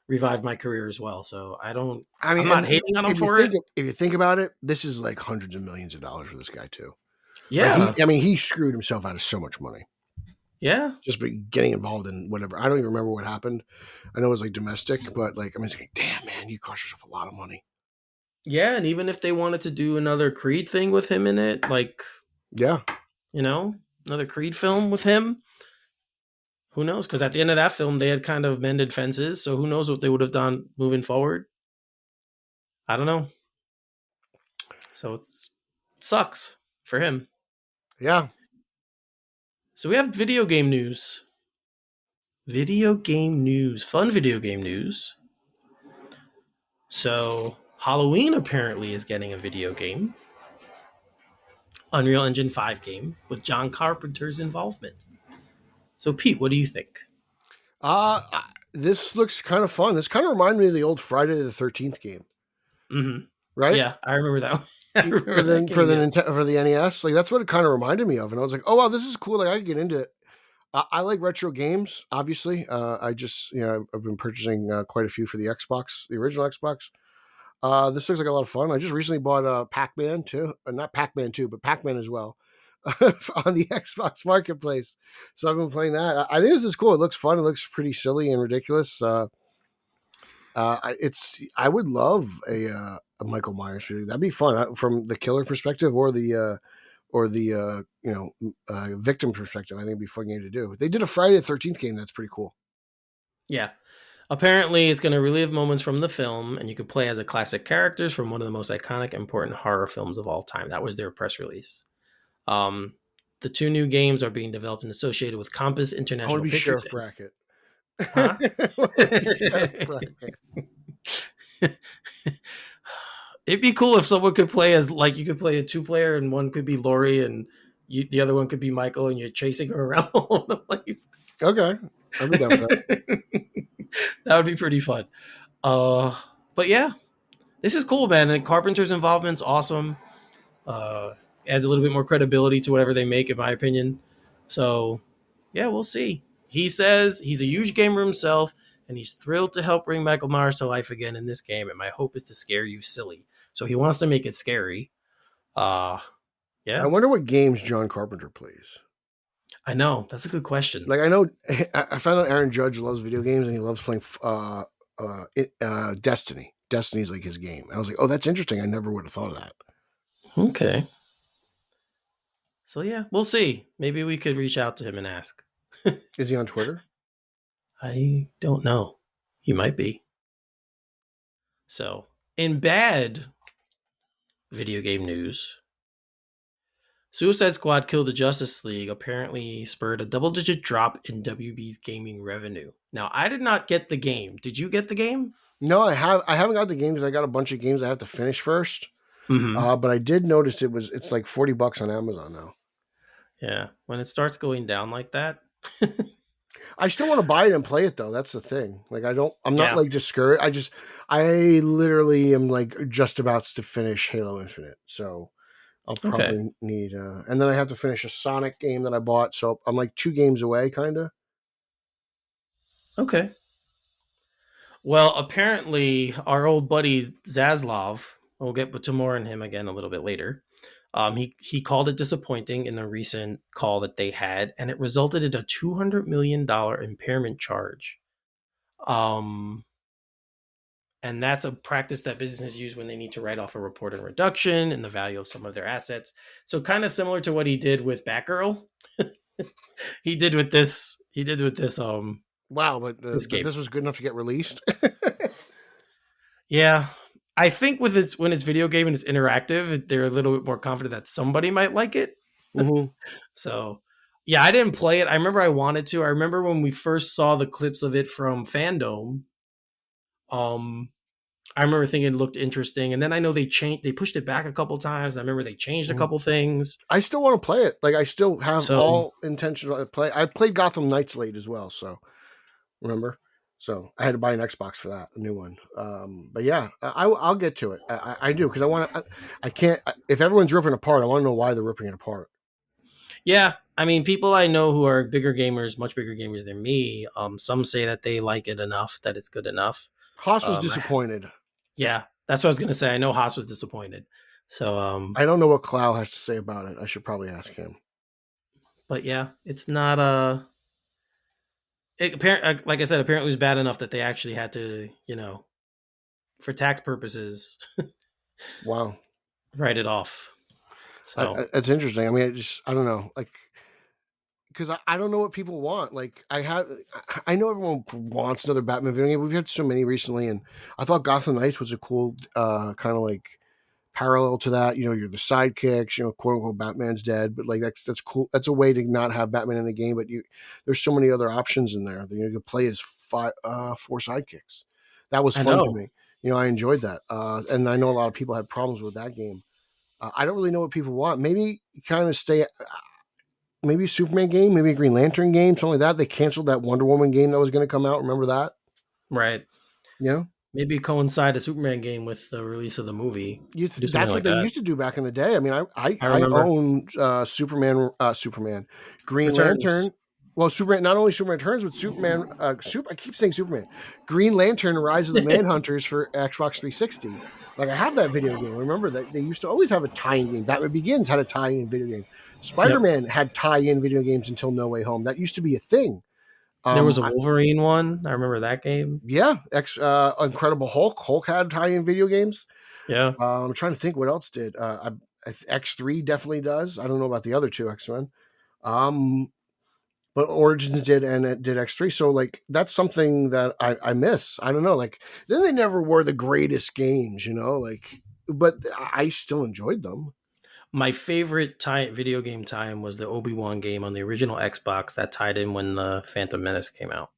revive my career as well. So I'm not hating on him for it. If you think about it, this is like hundreds of millions of dollars for this guy too. Yeah. Like he screwed himself out of so much money. Yeah. Just by getting involved in whatever. I don't even remember what happened. I know it was like domestic, but like, I mean, it's like, damn, man, you cost yourself a lot of money. Yeah. And even if they wanted to do another Creed thing with him in it, like, yeah, another Creed film with him, who knows? Because at the end of that film, they had kind of mended fences. So who knows what they would have done moving forward? I don't know. So it sucks for him. Yeah. So we have video game news. Fun video game news. So Halloween apparently is getting a video game. Unreal Engine 5 game with John Carpenter's involvement. So Pete, what do you think? This looks kind of fun. This kind of reminded me of the old Friday the 13th game. Mm-hmm. Right? Yeah, I remember that one. I remember that for game. the Yes. for the NES. Like that's what it kind of reminded me of, and I was like, oh wow, this is cool. Like I could get into it. I like retro games, obviously. I just I've been purchasing quite a few for the Xbox, the original Xbox. This looks like a lot of fun. I just recently bought Pac-Man too, not Pac-Man 2, but Pac-Man as well on the Xbox Marketplace. So I've been playing that. I think this is cool. It looks fun. It looks pretty silly and ridiculous. I would love a Michael Myers video. That'd be fun from the killer perspective or the victim perspective. I think it'd be a fun game to do. They did a Friday the 13th game. That's pretty cool. Yeah. Apparently, it's going to relive moments from the film, and you could play as a classic characters from one of the most iconic, important horror films of all time. That was their press release. The 2 new games are being developed and associated with Compass I want International to be Pictures. Sheriff Brackett. Huh? I want to be Sheriff Brackett. It'd be cool if someone could play as, like, you could play a 2-player and one could be Lori and the other one could be Michael, and you're chasing her around all over the place. Okay, I'll be down for that. That would be pretty fun. But yeah, this is cool, man. And Carpenter's involvement's awesome. Adds a little bit more credibility to whatever they make, in my opinion. So yeah, we'll see. He says he's a huge gamer himself, and he's thrilled to help bring Michael Myers to life again in this game. And my hope is to scare you silly. So he wants to make it scary. Yeah. I wonder what games John Carpenter plays. I know. That's a good question. Like I know, I found out Aaron Judge loves video games and he loves playing Destiny. Destiny's like his game. And I was like, oh, that's interesting. I never would have thought of that. Okay. So yeah, we'll see. Maybe we could reach out to him and ask. Is he on Twitter? I don't know. He might be. So, in bad video game news, Suicide Squad Kill the Justice League apparently spurred a double-digit drop in WB's gaming revenue. Now, I did not get the game. Did you get the game? No, I haven't got the game because I got a bunch of games I have to finish first. Mm-hmm. But I did notice it's like $40 on Amazon now. Yeah, when it starts going down like that. I still want to buy it and play it though. That's the thing. Like I'm not like discouraged. I literally am like just about to finish Halo Infinite. So I'll probably need, and then I have to finish a Sonic game that I bought. So I'm like 2 games away, kind of. Okay. Well, apparently our old buddy Zaslav, we'll get to more on him again a little bit later. He called it disappointing in the recent call that they had, and it resulted in a $200 million impairment charge. And that's a practice that businesses use when they need to write off a report on reduction in the value of some of their assets. So kind of similar to what he did with Batgirl. he did with this. Wow, but game. this was good enough to get released. Yeah. I think when it's video game and it's interactive, they're a little bit more confident that somebody might like it. Mm-hmm. So, yeah, I didn't play it. I remember I wanted to. I remember when we first saw the clips of it from Fandom. I remember thinking it looked interesting, and then I know they pushed it back a couple times. I remember they changed a couple things. I still want to play it. Like I still have all intention to play. I played Gotham Knights late as well, so remember. So I had to buy an Xbox for that, a new one. But yeah, I'll get to it. I do because I want to. I can't. If everyone's ripping it apart, I want to know why they're ripping it apart. Yeah, I mean, people I know who are bigger gamers, much bigger gamers than me. Some say that they like it enough, that it's good enough. Haas was disappointed. Yeah, that's what I was gonna say. I know Haas was disappointed. So I don't know what Clow has to say about it. I should probably ask him. But yeah, it's not like I said, apparently it was bad enough that they actually had to, for tax purposes, wow, write it off. So it's interesting. I mean, I don't know, like, because I don't know what people want. Like, I know everyone wants another Batman video game. We've had so many recently, and I thought Gotham Knights was a cool kind of like parallel to that. You're the sidekicks. Quote unquote, Batman's dead, but like that's cool. That's a way to not have Batman in the game, but there's so many other options in there that you could play as 4 sidekicks. That was fun to me. I enjoyed that, and I know a lot of people had problems with that game. I don't really know what people want. Maybe kind of stay. Maybe a Superman game, maybe a Green Lantern game, something like that. They canceled that Wonder Woman game that was going to come out. Remember that? Right. Yeah. Maybe coincide a Superman game with the release of the movie. Do something That's what like they that. used to do back in the day. I mean, I I remember own Superman, Green Returns. Lantern. Well, Superman, not only Superman Returns, but Superman. I keep saying Superman, Green Lantern, Rise of the Manhunters for Xbox 360. Like I have that video game. Remember that they used to always have a tie-in game. Batman Begins had a tie-in video game. Yep. Spider-Man had tie-in video games until No Way Home. That used to be a thing. There was a I, Wolverine one. I remember that game. yeah, Incredible Hulk. Hulk had tie-in video games. Yeah. I'm trying to think what else did. X3 definitely does. I don't know about the other two X-Men. Um, but Origins did, and it did X3. So like that's something that I miss. I don't know. Like then they never were the greatest games, like, but I still enjoyed them. My favorite video game time was the Obi-Wan game on the original Xbox that tied in when the Phantom Menace came out.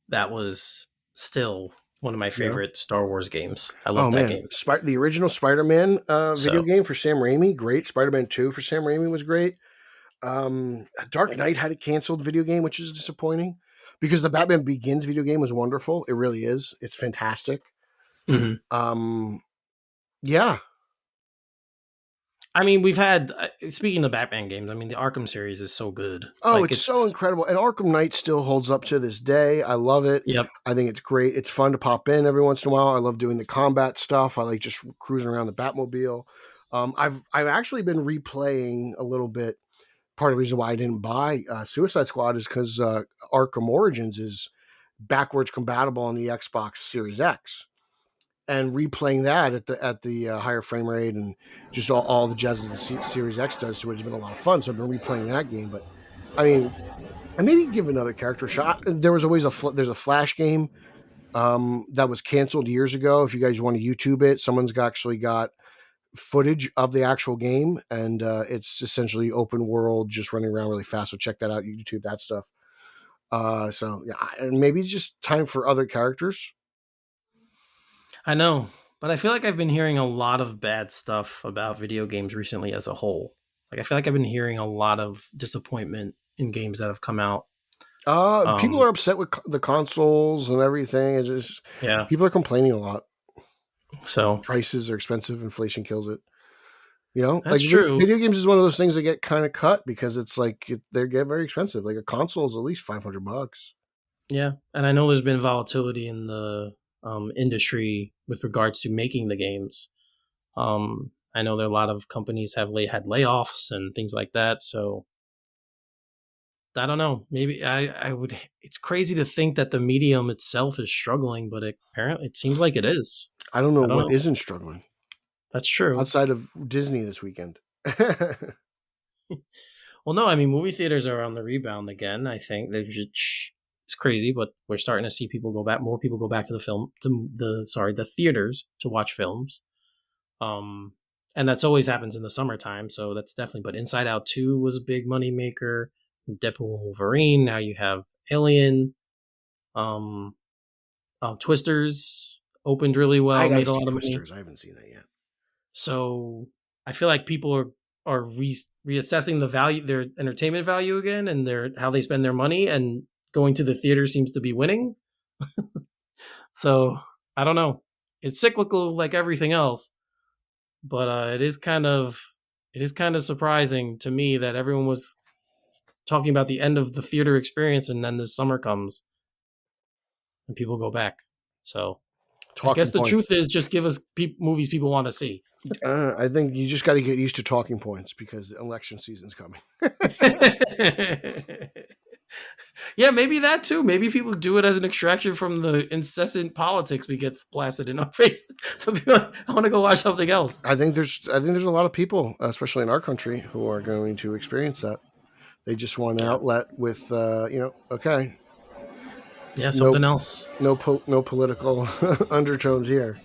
That was still one of my Yeah. favorite Star Wars games. I love Oh that man, game. The original Spider-Man video So, game for Sam Raimi, great. Spider-Man 2 for Sam Raimi was great. Dark Knight had a canceled video game, which is disappointing because the Batman Begins video game was wonderful. It really is. It's fantastic. mhm. Um, yeah. I mean, we've had speaking of Batman games. I mean, the Arkham series is so good. Oh, Like it's so it's incredible. And Arkham Knight still holds up to this day. I love it. yep. I think it's great. It's fun to pop in every once in a while. I love doing the combat stuff. I like just cruising around the Batmobile. I've actually been replaying a little bit. Part of the reason why I didn't buy Suicide Squad is because Arkham Origins is backwards compatible on the Xbox Series X, and replaying that at the higher frame rate and just all the jazz that the Series X does to it has been a lot of fun. So I've been replaying that game. But I mean, I maybe give another character a shot. There was always there's a Flash game that was canceled years ago. If you guys want to YouTube it, someone's actually got footage of the actual game, and it's essentially open world, just running around really fast. So check that out, YouTube that stuff. So yeah, and maybe it's just time for other characters. I know, but I feel like I've been hearing a lot of bad stuff about video games recently as a whole. Like I feel like I've been hearing a lot of disappointment in games that have come out. People Um, are upset with the consoles and everything. It's just yeah. people are complaining a lot. So Prices are expensive. Inflation kills it. Like that's true. video games is one of those things that get kind of cut because it's like they get very expensive. Like a console is at least $500. Yeah, and I know there's been volatility in the industry with regards to making the games. I know there are a lot of companies have had layoffs and things like that. So I don't know. Maybe I would. It's crazy to think that the medium itself is struggling, but apparently it seems like it is. I don't know I don't what know. isn't struggling That's true. outside of Disney this weekend. Well, no, I mean movie theaters are on the rebound again. I think it's crazy, but we're starting to see people go back. More people go back to the theaters to watch films. Um, and that's always happens in the summertime, so that's definitely. But Inside Out 2 was a big money maker. Deadpool and Wolverine. Now you have Alien. Um, Twisters opened really I well, gotta made a see lot of money. Twisters. I haven't seen that yet. So I feel like people are reassessing the value, their entertainment value again, and their how they spend their money, and going to the theater seems to be winning. So I don't know. It's cyclical like everything else, but it is kind of surprising to me that everyone was talking about the end of the theater experience, and then this summer comes and people go back. So I guess Talking the points. truth is just give us movies people want to see. I think you just got to get used to talking points because the election season's coming. Yeah, maybe that too. Maybe people do it as an extraction from the incessant politics we get blasted in our face. So people are like, I want to go watch something else. I think there's a lot of people, especially in our country, who are going to experience that. They just want an Yeah, outlet with, okay, yeah, no, something else. no political undertones here.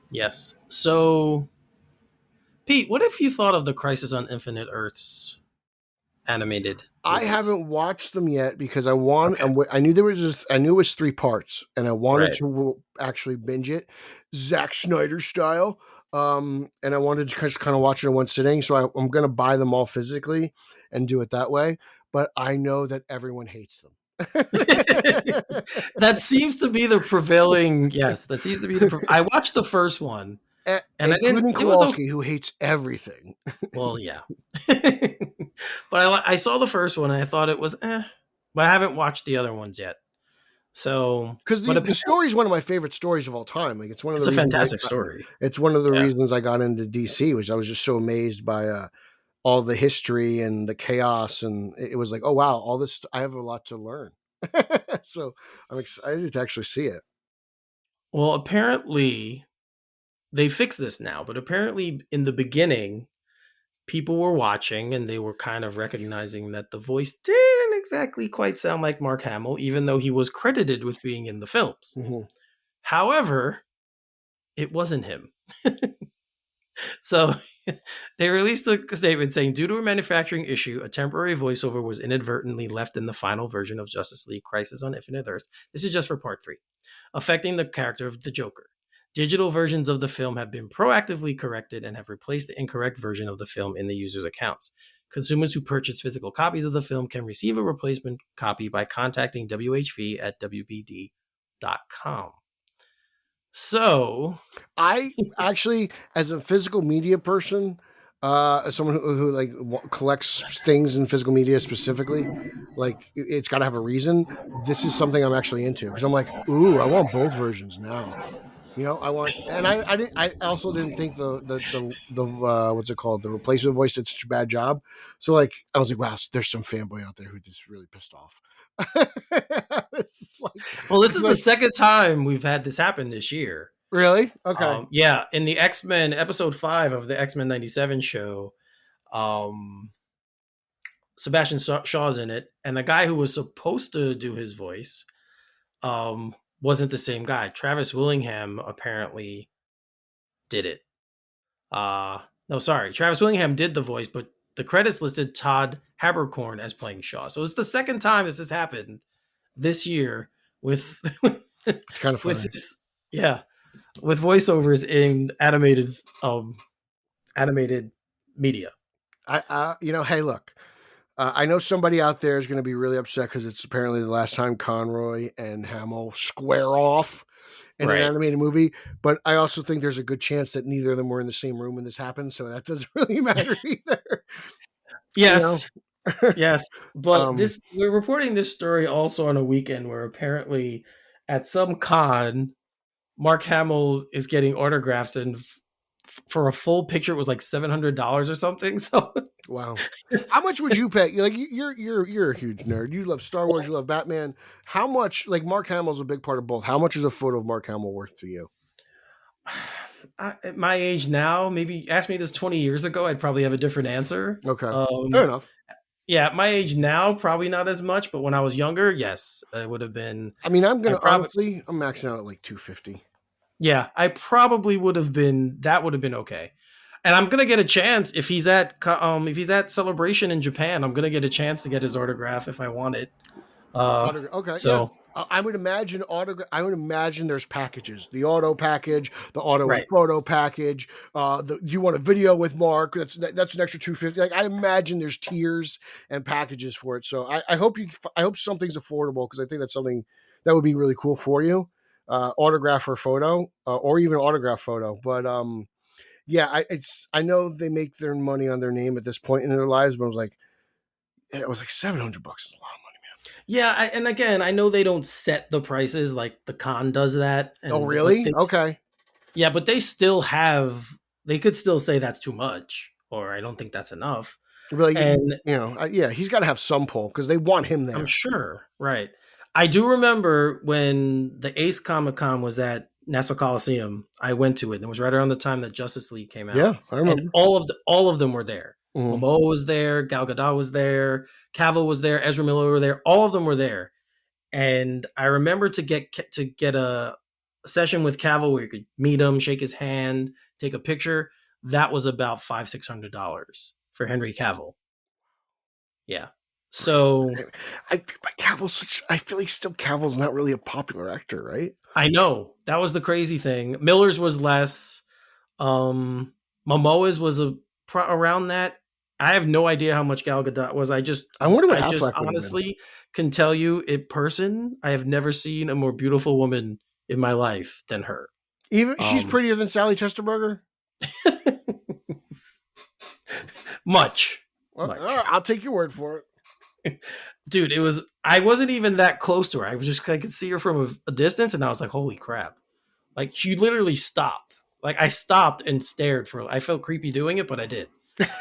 Yes. So, Pete, what if you thought of the Crisis on Infinite Earths animated I movies? haven't watched them yet because Okay, I knew I knew it was 3 parts, and I wanted right. to actually binge it, Zack Snyder style. And I wanted to just kind of watch it in one sitting. So I'm going to buy them all physically and do it that way. But I know that everyone hates them. That seems to be the prevailing. Yes, that seems to be the. I watched the first one, and I didn't. Including It was okay. Kowalski, who hates everything. Well, yeah, but I saw the first one and I thought it was, but I haven't watched the other ones yet. So, Because the story is one of my favorite stories of all time. Like, it's one of the it's a reasons fantastic story. It's one of the Yeah. reasons I got into DC, was I was just so amazed by all the history and the chaos, and it was like, oh wow, all this. I have a lot to learn. So I'm excited to actually see it. Well, apparently they fixed this now, but apparently in the beginning, people were watching and they were kind of recognizing that the voice didn't exactly quite sound like Mark Hamill, even though he was credited with being in the films. Mm-hmm. However, it wasn't him. So they released a statement saying, due to a manufacturing issue, a temporary voiceover was inadvertently left in the final version of Justice League Crisis on Infinite Earths. This is just for part 3, affecting the character of the Joker. Digital versions of the film have been proactively corrected and have replaced the incorrect version of the film in the user's accounts. Consumers who purchase physical copies of the film can receive a replacement copy by contacting WHV at WBD.com. So, I actually, as a physical media person, as someone who like collects things in physical media specifically, like it's got to have a reason. This is something I'm actually into, because I'm like, ooh, I want both versions now. You know, I want, and I didn't. I also didn't think the what's it called, the replacement voice did such a bad job. So like, I was like, wow, there's some fanboy out there who just really pissed off. Well, this is the second time we've had this happen this year. Really? Okay. Yeah, in the X-Men episode 5 of the X-Men 97 show, Sebastian Shaw's in it, and the guy who was supposed to do his voice wasn't the same guy. Travis Willingham apparently did it. No, sorry. Travis Willingham did the voice, but the credits listed Todd Haberkorn as playing Shaw. So it's the second time this has happened this year with it's kind of funny. With voiceovers in animated media. Hey, look, I know somebody out there is going to be really upset because it's apparently the last time Conroy and Hamill square off in an animated movie, but I also think there's a good chance that neither of them were in the same room when this happened, so that doesn't really matter either. Yes. Yes, but we're reporting this story also on a weekend where apparently at some con, Mark Hamill is getting autographs, and for a full picture it was like $700 or something. So wow, how much would you pay? Like, you're a huge nerd. You love Star Wars. You love Batman. How much? Like, Mark Hamill's a big part of both. How much is a photo of Mark Hamill worth to you? At my age now, maybe ask me this 20 years ago, I'd probably have a different answer. Okay, fair enough. Yeah, at my age now, probably not as much, but when I was younger, yes, it would have been. I mean, I'm maxing out at like $250. Yeah, I probably would have been. That would have been okay. And I'm gonna get a chance if he's at Celebration in Japan. I'm gonna get a chance to get his autograph if I want it. Okay, so yeah. I would imagine I would imagine there's packages: the auto package, the auto and photo package. Do you want a video with Mark? That's an extra $250. Like, I imagine there's tiers and packages for it. So I hope something's affordable, because I think that's something that would be really cool for you. Autograph or photo, or even autograph photo. But yeah, I know they make their money on their name at this point in their lives, but it was like $700 is a lot of money. Yeah, and again, I know they don't set the prices like the con does that. Oh, really? Okay. Yeah, but they could still say that's too much, or I don't think that's enough. Really, and he's got to have some pull because they want him there. I'm sure, right? I do remember when the Ace Comic Con was at Nassau Coliseum. I went to it, and it was right around the time that Justice League came out. Yeah, I remember. And all of them were there. Mm-hmm. Momoa was there, Gal Gadot was there, Cavill was there, Ezra Miller were there. All of them were there, and I remember to get a session with Cavill where you could meet him, shake his hand, take a picture. That was about $500-$600 for Henry Cavill. Yeah. So I feel like still Cavill's not really a popular actor, right? I know, that was the crazy thing. Miller's was less. Momoa's was around that. I have no idea how much Gal Gadot was. I wonder what just Affleck would have been. honestly can tell you in person, I have never seen a more beautiful woman in my life than her. Even she's prettier than Sally Chesterberger. Much. Well, all right, I'll take your word for it. Dude, I wasn't even that close to her. I could see her from a distance, and I was like, holy crap. Like, she literally stopped. Like, I stopped and stared I felt creepy doing it, but I did.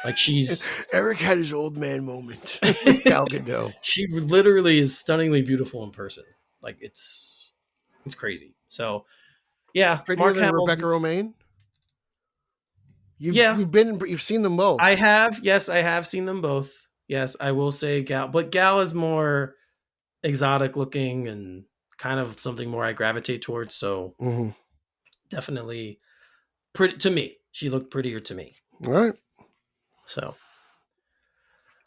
Like, she's... Eric had his old man moment. Gal Gadot. She literally is stunningly beautiful in person. Like, it's crazy. So, yeah. Prettier than Rebecca Romaine? You've seen them both. I have. Yes, I have seen them both. Yes, I will say Gal. But Gal is more exotic looking and kind of something more I gravitate towards. So definitely pretty to me. She looked prettier to me. All right. So.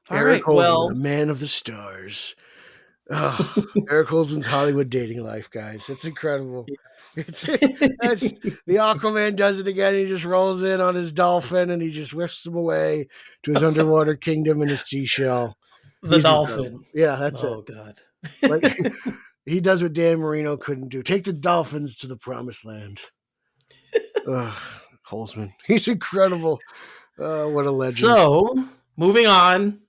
Eric Holzman, a man of the stars. Oh, Eric Holzman's Hollywood dating life, guys. It's incredible. That's the Aquaman does it again. He just rolls in on his dolphin and he just whiffs him away to his underwater kingdom in his seashell. He's dolphin. Incredible. Yeah, that's it. Oh, God. Like, he does what Dan Marino couldn't do. Take the dolphins to the promised land. Holzman. He's incredible. What a legend. So, moving on.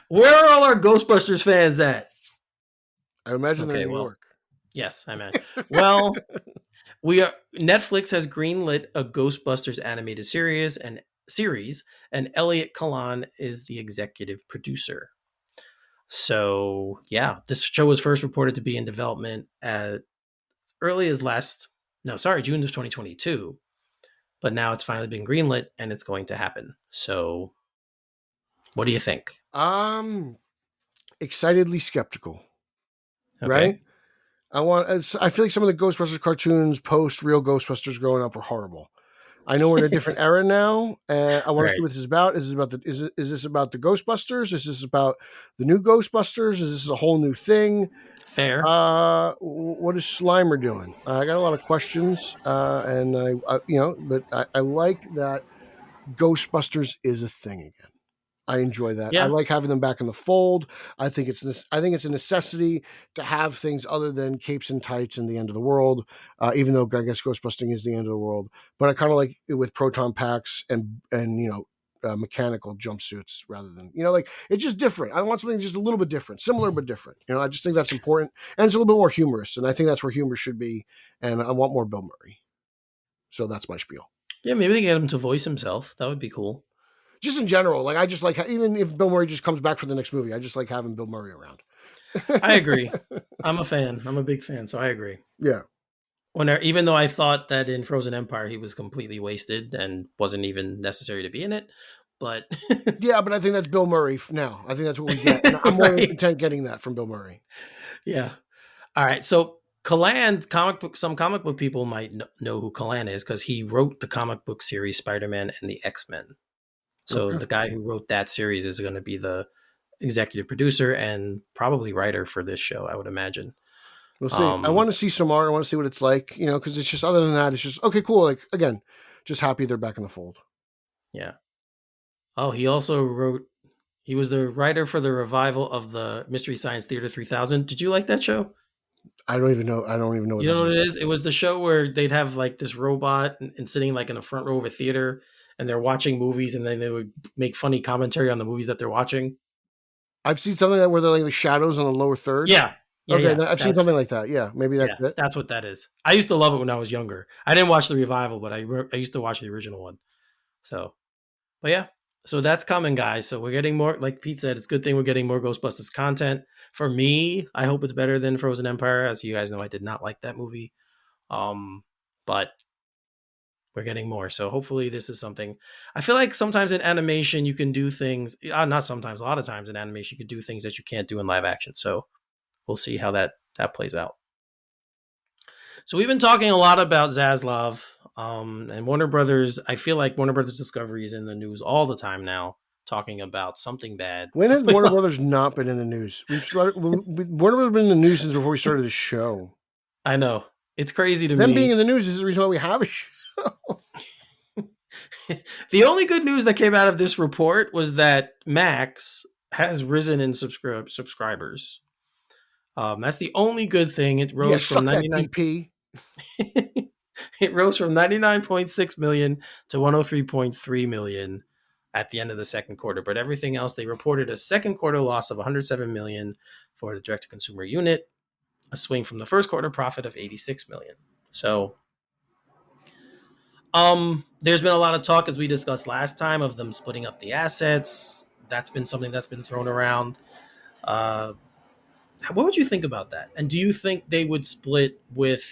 Where are all our Ghostbusters fans at? I imagine they're in New York. Yes, I imagine. Well, Netflix has greenlit a Ghostbusters animated series, and Elliot Kalan is the executive producer. So, yeah, this show was first reported to be in development as early as June of 2022. But now it's finally been greenlit and it's going to happen. So, what do you think? Excitedly skeptical. Okay. Right? I feel like some of the Ghostbusters cartoons post real Ghostbusters growing up are horrible. I know we're in a different era now. I want to see what this is about. Is this about the Ghostbusters? Is this about the new Ghostbusters? Is this a whole new thing? Fair. What is Slimer doing? I got a lot of questions, and I like that Ghostbusters is a thing again. I enjoy that. Yeah. I like having them back in the fold. I think it's a necessity to have things other than capes and tights and the end of the world, even though I guess ghostbusting is the end of the world. But I kind of like it with proton packs and mechanical jumpsuits rather than, it's just different. I want something just a little bit different, similar but different. I just think that's important. And it's a little bit more humorous. And I think that's where humor should be. And I want more Bill Murray. So that's my spiel. Yeah, maybe they get him to voice himself. That would be cool. Just in general, I just like, even if Bill Murray just comes back for the next movie, I just like having Bill Murray around. I agree. I'm a fan. I'm a big fan, so I agree. Yeah. Even though I thought that in Frozen Empire he was completely wasted and wasn't even necessary to be in it, but yeah, but I think that's Bill Murray now. I think that's what we get. And I'm more content getting that from Bill Murray. Yeah. All right. So Kalan, some comic book people might know who Kalan is because he wrote the comic book series Spider-Man and the X-Men. So the guy who wrote that series is going to be the executive producer and probably writer for this show, I would imagine. We'll see. I want to see some art. I want to see what it's like, because it's just, other than that, it's just, okay, cool. Like, again, just happy they're back in the fold. Yeah. Oh, he was the writer for the revival of the Mystery Science Theater 3000. Did you like that show? I don't even know. You know what it is? It was the show where they'd have like this robot and sitting like in the front row of a theater and they're watching movies and then they would make funny commentary on the movies that they're watching. I've seen something where they're like the shadows on the lower third. Yeah. Okay, I've seen something like that. Yeah, maybe that's it. That's what that is. I used to love it when I was younger. I didn't watch the revival, but I used to watch the original one. So, but yeah. So that's coming, guys. So we're getting more, like Pete said, it's a good thing we're getting more Ghostbusters content. For me, I hope it's better than Frozen Empire. As you guys know, I did not like that movie. But we're getting more. So hopefully this is something. I feel like sometimes in animation you can do things, not sometimes, a lot of times in animation you can do things that you can't do in live action. So we'll see how that plays out. So we've been talking a lot about Zaslav and Warner Brothers. I feel like Warner Brothers Discovery is in the news all the time now, talking about something bad. When has Warner Brothers not been in the news? Warner Brothers been in the news since before we started the show. I know. It's crazy to me. Them being in the news is the reason why we have a show. The only good news that came out of this report was that Max has risen in subscribers. That's the only good thing. It Yeah, rose from suck that 99. DP. It rose from 99.6 million to 103.3 million at the end of the second quarter. But everything else, they reported a second quarter loss of 107 million for the direct to consumer unit, a swing from the first quarter profit of 86 million. So, there's been a lot of talk, as we discussed last time, of them splitting up the assets. That's been something that's been thrown around. Uh, what would you think about that? And do you think they would split with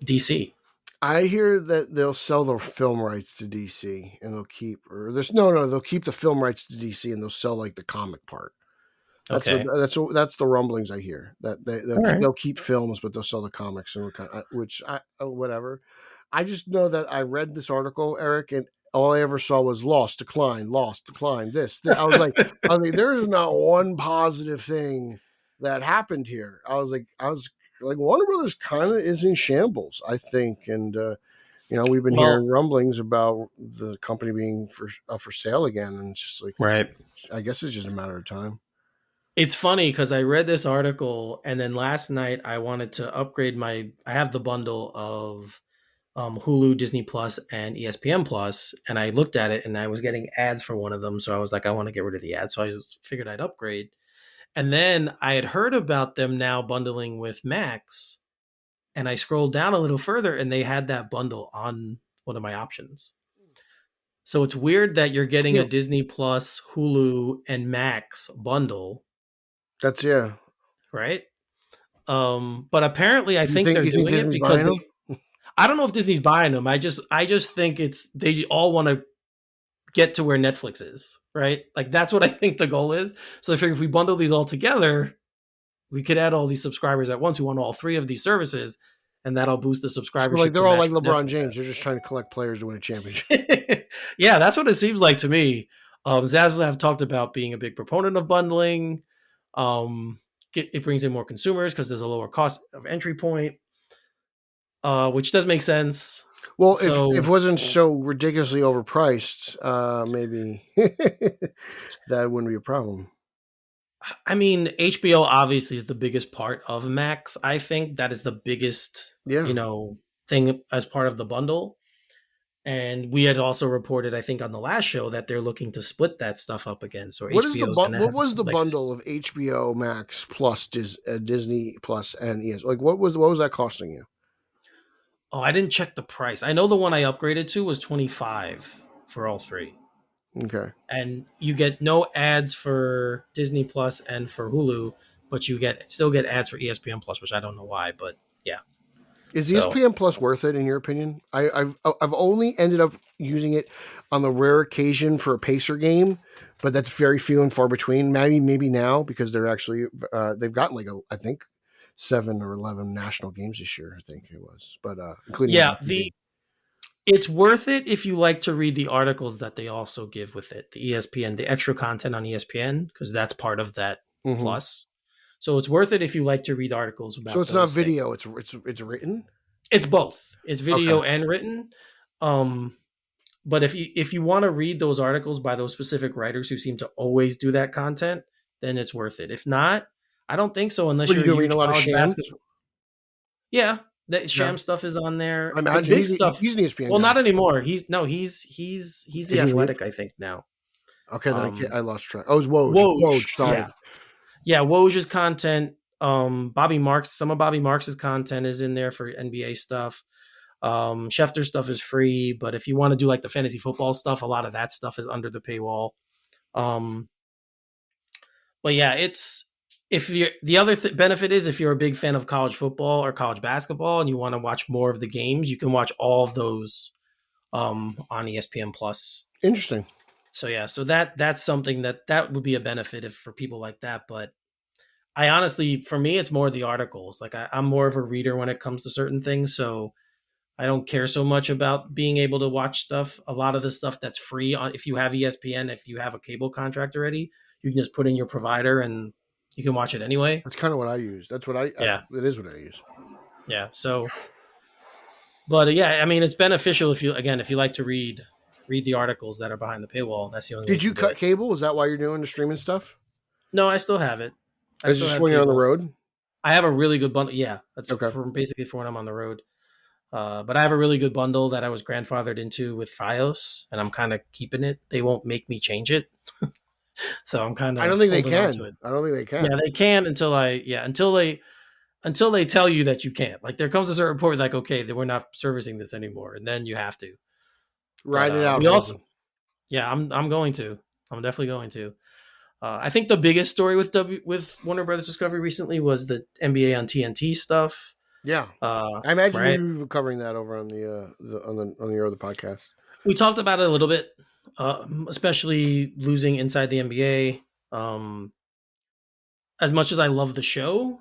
DC? I hear that they'll sell the film rights to DC and they'll keep, or there's no, they'll keep the film rights to DC and they'll sell like the comic part. Okay. That's the rumblings I hear, that All right. they'll keep films but they'll sell the comics, and which I whatever. I just know that I read this article, Eric, and all I ever saw was lost, decline. This. I was like, there is not one positive thing that happened here. I was like, Warner Brothers kind of is in shambles, I think, and we've been Well, hearing rumblings about the company being for sale again, and it's just like, right. I guess it's just a matter of time. It's funny because I read this article and then last night I wanted to upgrade I have the bundle of Hulu, Disney Plus, and ESPN Plus, and I looked at it and I was getting ads for one of them. So I was like, I want to get rid of the ads. So I figured I'd upgrade. And then I had heard about them now bundling with Max, and I scrolled down a little further and they had that bundle on one of my options. So it's weird that you're getting a Yeah, Disney Plus, Hulu, and Max bundle, yeah. right? But apparently, I think they're You think doing it Disney's because buying they. them? I don't know if Disney's buying them. I just think it's they all want to get to where Netflix is, right? Like that's what I think the goal is. So I figure if we bundle these all together, we could add all these subscribers at once who want all three of these services, and that'll boost the So like subscribership to they're all match like what LeBron Netflix James. They're just trying to collect players to win a championship. has. Yeah, that's what it seems like to me. Zaslav talked about being a big proponent of bundling. Um, it brings in more consumers because there's a lower cost of entry point, which does make sense. Well, if it So, wasn't so ridiculously overpriced, maybe that wouldn't be a problem. I mean, HBO obviously is the biggest part of Max. I think that is the biggest, Yeah. thing as part of the bundle. And we had also reported, I think, on the last show that they're looking to split that stuff up again. So HBO is going to What have was the legacy. bundle of HBO Max plus Disney Plus and ES? Like what was that costing you? Oh, I didn't check the price. I know the one I upgraded to was 25 for all three. Okay. And you get no ads for Disney Plus and for Hulu, but you still get ads for ESPN Plus, which I don't know why, but yeah. Is So ESPN Plus worth it in your opinion? I've only ended up using it on the rare occasion for a Pacer game, but that's very few and far between. Maybe now because they're actually they've gotten like I think 7 or 11 national games this year. I think it was, but including yeah, MLB. it's worth it if you like to read the articles that they also give with it, the ESPN, the extra content on ESPN, because that's part of that Mm-hmm. plus. So it's worth it if you like to read articles So about it's not those things. video; it's written. It's both. It's Okay. video and written. Um, but if you want to read those articles by those specific writers who seem to always do that content, then it's worth it. If not, I don't think so unless What are you you're a doing? Reading a huge lot of college shams? basketball. Yeah, the Yeah, sham stuff is on I there. The imagine big stuff. he's an ESPN Well, guy. not anymore. He's the Did he leave? athletic, I think now. Okay, then Um I lost track. Oh, it was Woj. Woj, Woj, sorry. yeah. Yeah, Woj's content. Bobby Marks, some of Bobby Marks's content is in there for NBA stuff. Schefter's stuff is free, but if you want to do like the fantasy football stuff, a lot of that stuff is under the paywall. Um, but yeah, it's if you the other benefit is if you're a big fan of college football or college basketball and you want to watch more of the games, you can watch all of those on ESPN Plus. Interesting. So yeah, so that's something that would be a benefit if for people like that. But I honestly, for me, it's more the articles. Like I'm more of a reader when it comes to certain things, so I don't care so much about being able to watch stuff. A lot of the stuff that's free on if you have ESPN, if you have a cable contract already, you can just put in your provider and you can watch it anyway. That's kind of what I use. That's what Yeah, it is what I use. yeah. So But yeah, I mean, it's beneficial if you like to read the articles that are behind the paywall. That's the only way you Did you can do cut it. cable? Is that why you're doing the streaming stuff? No, I still have it. I Is it still just have when you're on the cable. road? I have a really good bundle. Yeah, that's Okay. basically for when I'm on the road. But I have a really good bundle that I was grandfathered into with FiOS, and I'm kind of keeping it. They won't make me change it, so I'm kind I don't of think they holding on to can. it. I don't think they Yeah, can. they can until they tell you that you can't. Like there comes a certain point, like okay, that we're not servicing this anymore, and then you have to. But Ride it out, we also, Holden. yeah, I'm going to. I'm definitely going to. I think the biggest story with Warner Brothers Discovery recently was the NBA on TNT stuff. Yeah. I imagine Right. you were covering that over on on your other podcast. We talked about it a little bit, especially losing inside the NBA. As much as I love the show,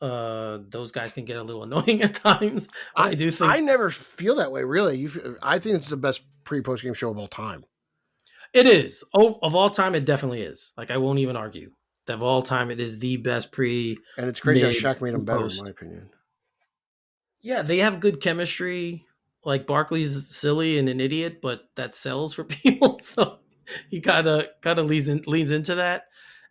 those guys can get a little annoying at times. But I do think I never feel that way. Really, I think it's the best post game show of all time. it is. Oh, of all time, it definitely is. Like I won't even argue. Of all time, it is the best pre, And it's crazy how mid, Shaq made him and better, in my post. opinion. Yeah, they have good chemistry. Like Barkley's silly and an idiot, but that sells for people. So he kind of leans into that.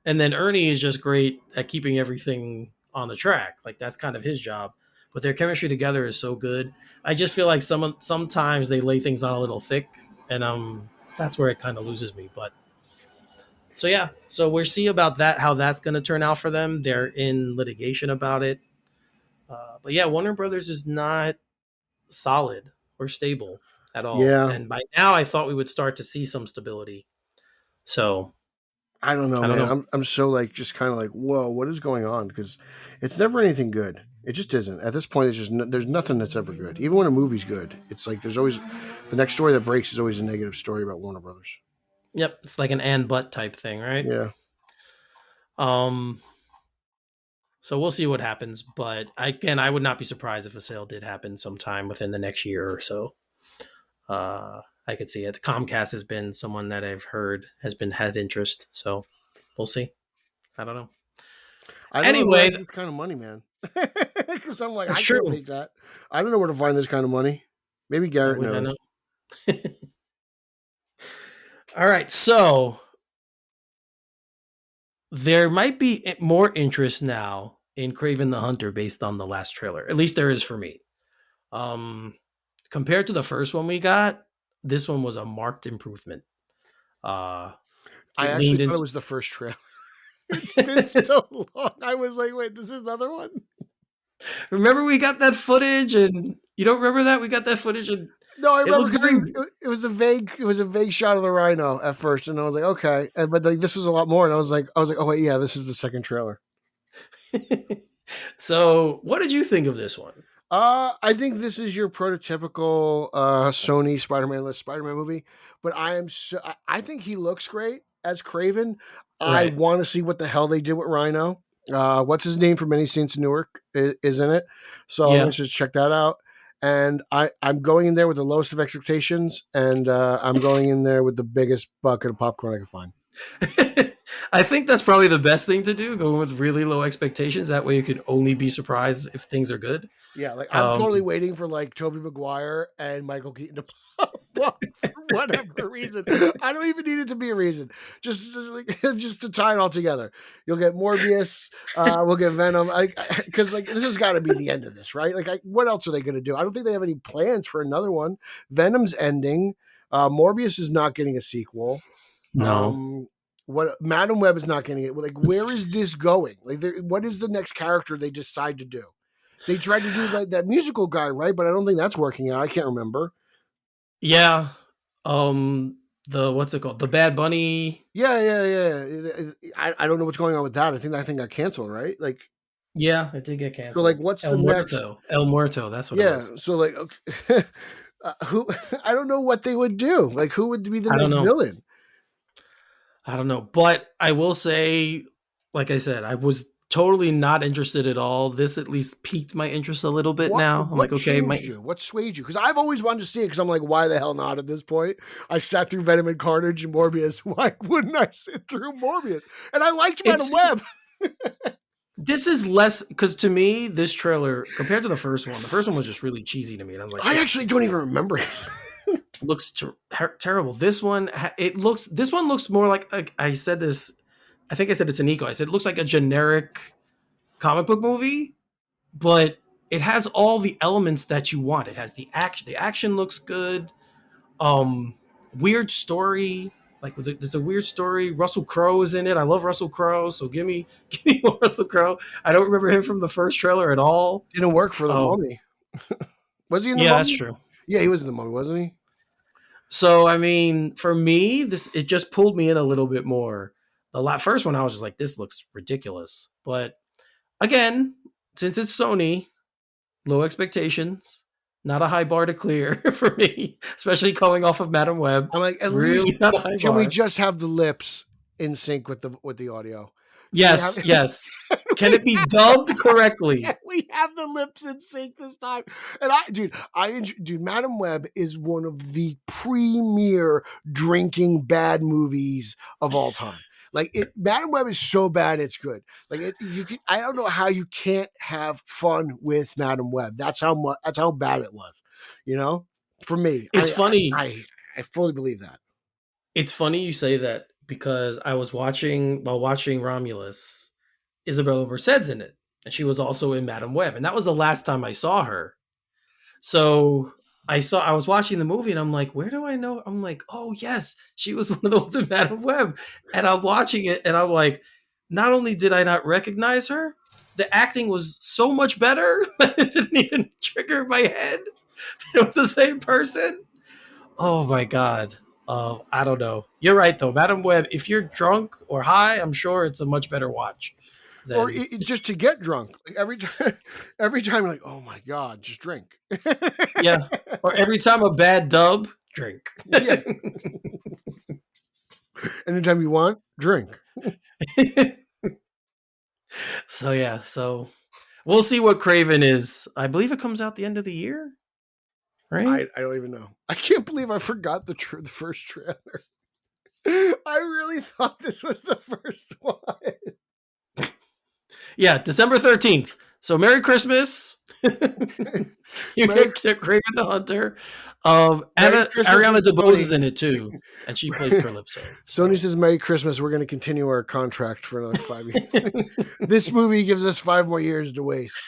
And then Ernie is just great at keeping everything on the track. Like that's kind of his job. But their chemistry together is so good. I just feel like sometimes they lay things on a little thick, and that's where it kind of loses me. But so yeah, so we'll see about that how that's going to turn out for them. They're in litigation about it. But yeah, Warner Brothers is not solid or stable at all. Yeah. And by now, I thought we would start to see some stability. So I don't know, I don't man. know. I'm so like just kind of like, whoa, what is going on? Because it's never anything good. It just isn't. At this point, it's just there's nothing that's ever good. Even when a movie's good, it's like there's always the next story that breaks is always a negative story about Warner Brothers. Yep, it's like an and but type thing, right? Yeah. Um. So we'll see what happens, but I would not be surprised if a sale did happen sometime within the next year or so. I could see it. Comcast has been someone that I've heard had interest, so we'll see. I don't know. I don't know who Anyway, has this kind of money, man. Because I'm like, that's I can't true. make that. I don't know where to find this kind of money. Maybe I Garrett would not knows. know. All right, so there might be more interest now in Craven the Hunter based on the last trailer. At least there is for me. Compared to the first one we got, this one was a marked improvement. I It actually leaned thought it into. was the first trailer. It's been so long. I was like, wait, this is another one? Remember we got that footage, and you don't remember that we got that footage, and No, I it remember looked because very. it was a vague shot of the rhino at first, and I was like, okay, but like this was a lot more, and I was like, oh wait, yeah, this is the second trailer. So, what did you think of this one? I think this is your prototypical Sony Spider-Man-less Spider-Man movie, but I think he looks great as Craven. I Right. want to see what the hell they did with Rhino. What's his name from Many Saints of Newark is in it, so I'm Yeah. going to check that out. And I'm going in there with the lowest of expectations, and I'm going in there with the biggest bucket of popcorn I can find. I think that's probably the best thing to do. Go with really low expectations. That way, you could only be surprised if things are good. Yeah, like I'm totally waiting for like Tobey Maguire and Michael Keaton to pop up for whatever reason. I don't even need it to be a reason. Just to tie it all together. You'll get Morbius. We'll get Venom. Because like this has got to be the end of this, right? Like, what else are they going to do? I don't think they have any plans for another one. Venom's ending. Morbius is not getting a sequel. No. What Madam Web is not getting it. Like, where is this going? Like, what is the next character they decide to do? They tried to do that musical guy, right? But I don't think that's working out. I can't remember. Yeah. The what's it called? The Bad Bunny. Yeah. I don't know what's going on with that. I think that thing got canceled, right? Like, Yeah, it did get canceled. so like, what's the next? El Muerto. That's what it was. So like, okay, who? I don't know what they would do. Like, who would be the I don't next know. villain? I don't know, but I will say, like I said, I was totally not interested at all. This at least piqued my interest a little bit now. I'm like, okay, changed you? What swayed you? Because I've always wanted to see it. Because I'm like, why the hell not at this point? I sat through Venom and Carnage and Morbius. Why wouldn't I sit through Morbius? And I liked Madam Web. This is less because to me, this trailer compared to the first one was just really cheesy to me, and I was like, I "This actually don't even remember it. looks terrible." This one, This one looks more like I said this. I think I said it's an eco. I said it looks like a generic comic book movie, but it has all the elements that you want. It has the action. The action looks good. Um, Weird story. Like there's a weird story. Russell Crowe is in it. I love Russell Crowe, so give me more Russell Crowe. I don't remember him from the first trailer at all. Didn't work for the Um, Mummy. Was he in the yeah, that's Mummy? true. Yeah, he was in the Mummy, wasn't he? So I mean, for me, this it just pulled me in a little bit more. The first one, I was just like, this looks ridiculous. But again, since it's Sony, low expectations, not a high bar to clear for me, especially coming off of Madam Web. I'm like, at least Really not a high can we bar. just have the lips in sync with the audio? Yes, yes. Can it be dubbed correctly? We have the lips in sync this time. And dude, Madam Web is one of the premier drinking bad movies of all time. Like Madam Web is so bad it's good. Like I don't know how you can't have fun with Madam Web. That's how bad it was. You know, for me, It's funny. I fully believe that. It's funny you say that because I was while watching Romulus, Isabella Merced's in it, and she was also in Madam Web, and that was the last time I saw her. So I was watching the movie, and I'm like, where do I know? I'm like, oh yes, she was one of the ones in Madam Web, and I'm watching it, and I'm like, not only did I not recognize her, the acting was so much better that it didn't even trigger my head. It was the same person. Oh my god. I don't know. You're right though, Madam Web. If you're drunk or high, I'm sure it's a much better watch. Or Than just to get drunk. Like every time you're like, oh my god, just drink. yeah. Or every time a bad dub, drink. Yeah. Anytime you want, drink. So yeah, so we'll see what Craven is. I believe it comes out the end of the year, right? I don't even know. I can't believe I forgot the first trailer. I really thought this was the first one. Yeah, December 13th. So Merry Christmas. You get Craven the Hunter. Ariana DeBose is in it too, and she plays Calypso. Sony says Merry Christmas. We're going to continue our contract for another 5 years. This movie gives us 5 more years to waste.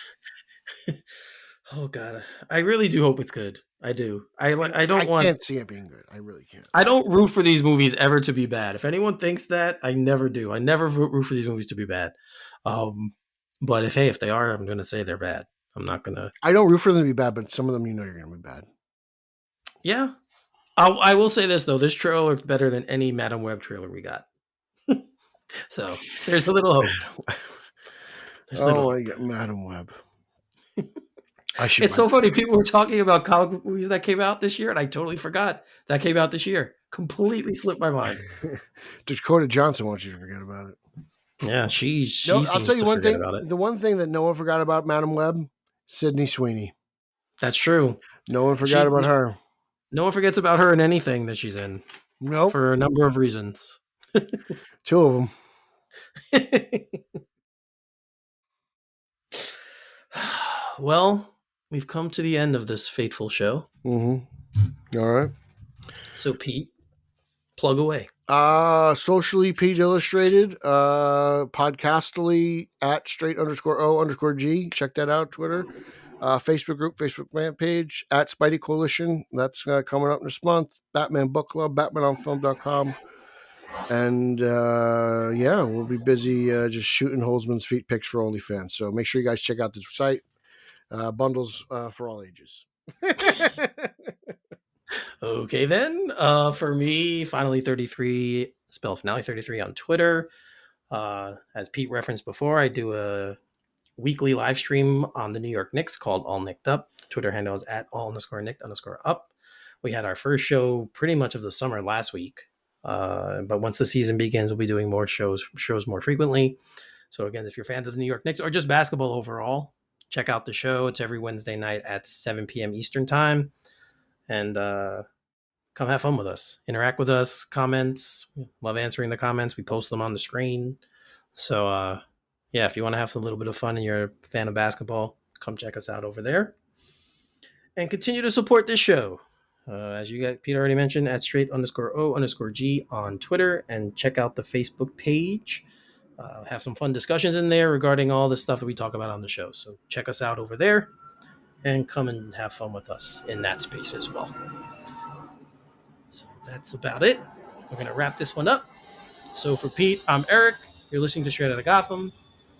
Oh god, I really do hope it's good. I do. I can't see it being good. I really can't. I don't root for these movies ever to be bad. If anyone thinks that, I never do. I never root for these movies to be bad. But if they are, I'm going to say they're bad. I'm not going to. I don't root for them to be bad, but some of them you're going to be bad. Yeah. I will say this though. This trailer looked better than any Madam Web trailer we got. So there's a little hope. I get Madam Web. It's so funny. People were talking about comic book movies that came out this year, and I totally forgot that came out this year. Completely slipped my mind. Dakota Johnson wants you to forget about it. Yeah, she I'll seems tell you to one forget thing. about it. The one thing that no one forgot about Madam Web, Sydney Sweeney. That's true. No one forgot about her. No one forgets about her in anything that she's in. Nope. For a number of reasons. 2 of them. Well, we've come to the end of this fateful show. Mm-hmm. All right. So, Pete, plug away. Socially Pete Illustrated, podcastly at @straight_O_G. Check that out. Twitter, Facebook group, Facebook fan page at Spidey Coalition. That's coming up this month. Batman Book Club, BatmanOnFilm.com. And we'll be busy just shooting Holzman's feet pics for OnlyFans. So make sure you guys check out this site. Bundles for all ages. Okay, then. For me, Finally 33, spell Finale 33 on Twitter. As Pete referenced before, I do a weekly live stream on the New York Knicks called All Nicked Up. The Twitter handle is at all_nicked_up. We had our first show pretty much of the summer last week. But once the season begins, we'll be doing more shows more frequently. So again, if you're fans of the New York Knicks or just basketball overall, check out the show. It's every Wednesday night at 7 p.m. Eastern time. And come have fun with us. Interact with us. Comments. Love answering the comments. We post them on the screen. So yeah, if you want to have a little bit of fun and you're a fan of basketball, come check us out over there. And continue to support this show. As you got Peter already mentioned, at straight_O_G on Twitter, and check out the Facebook page. Have some fun discussions in there regarding all the stuff that we talk about on the show. So check us out over there and come and have fun with us in that space as well. So that's about it. We're going to wrap this one up. So for Pete, I'm Eric. You're listening to Straight Outta Gotham,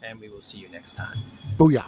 and we will see you next time. Booyah.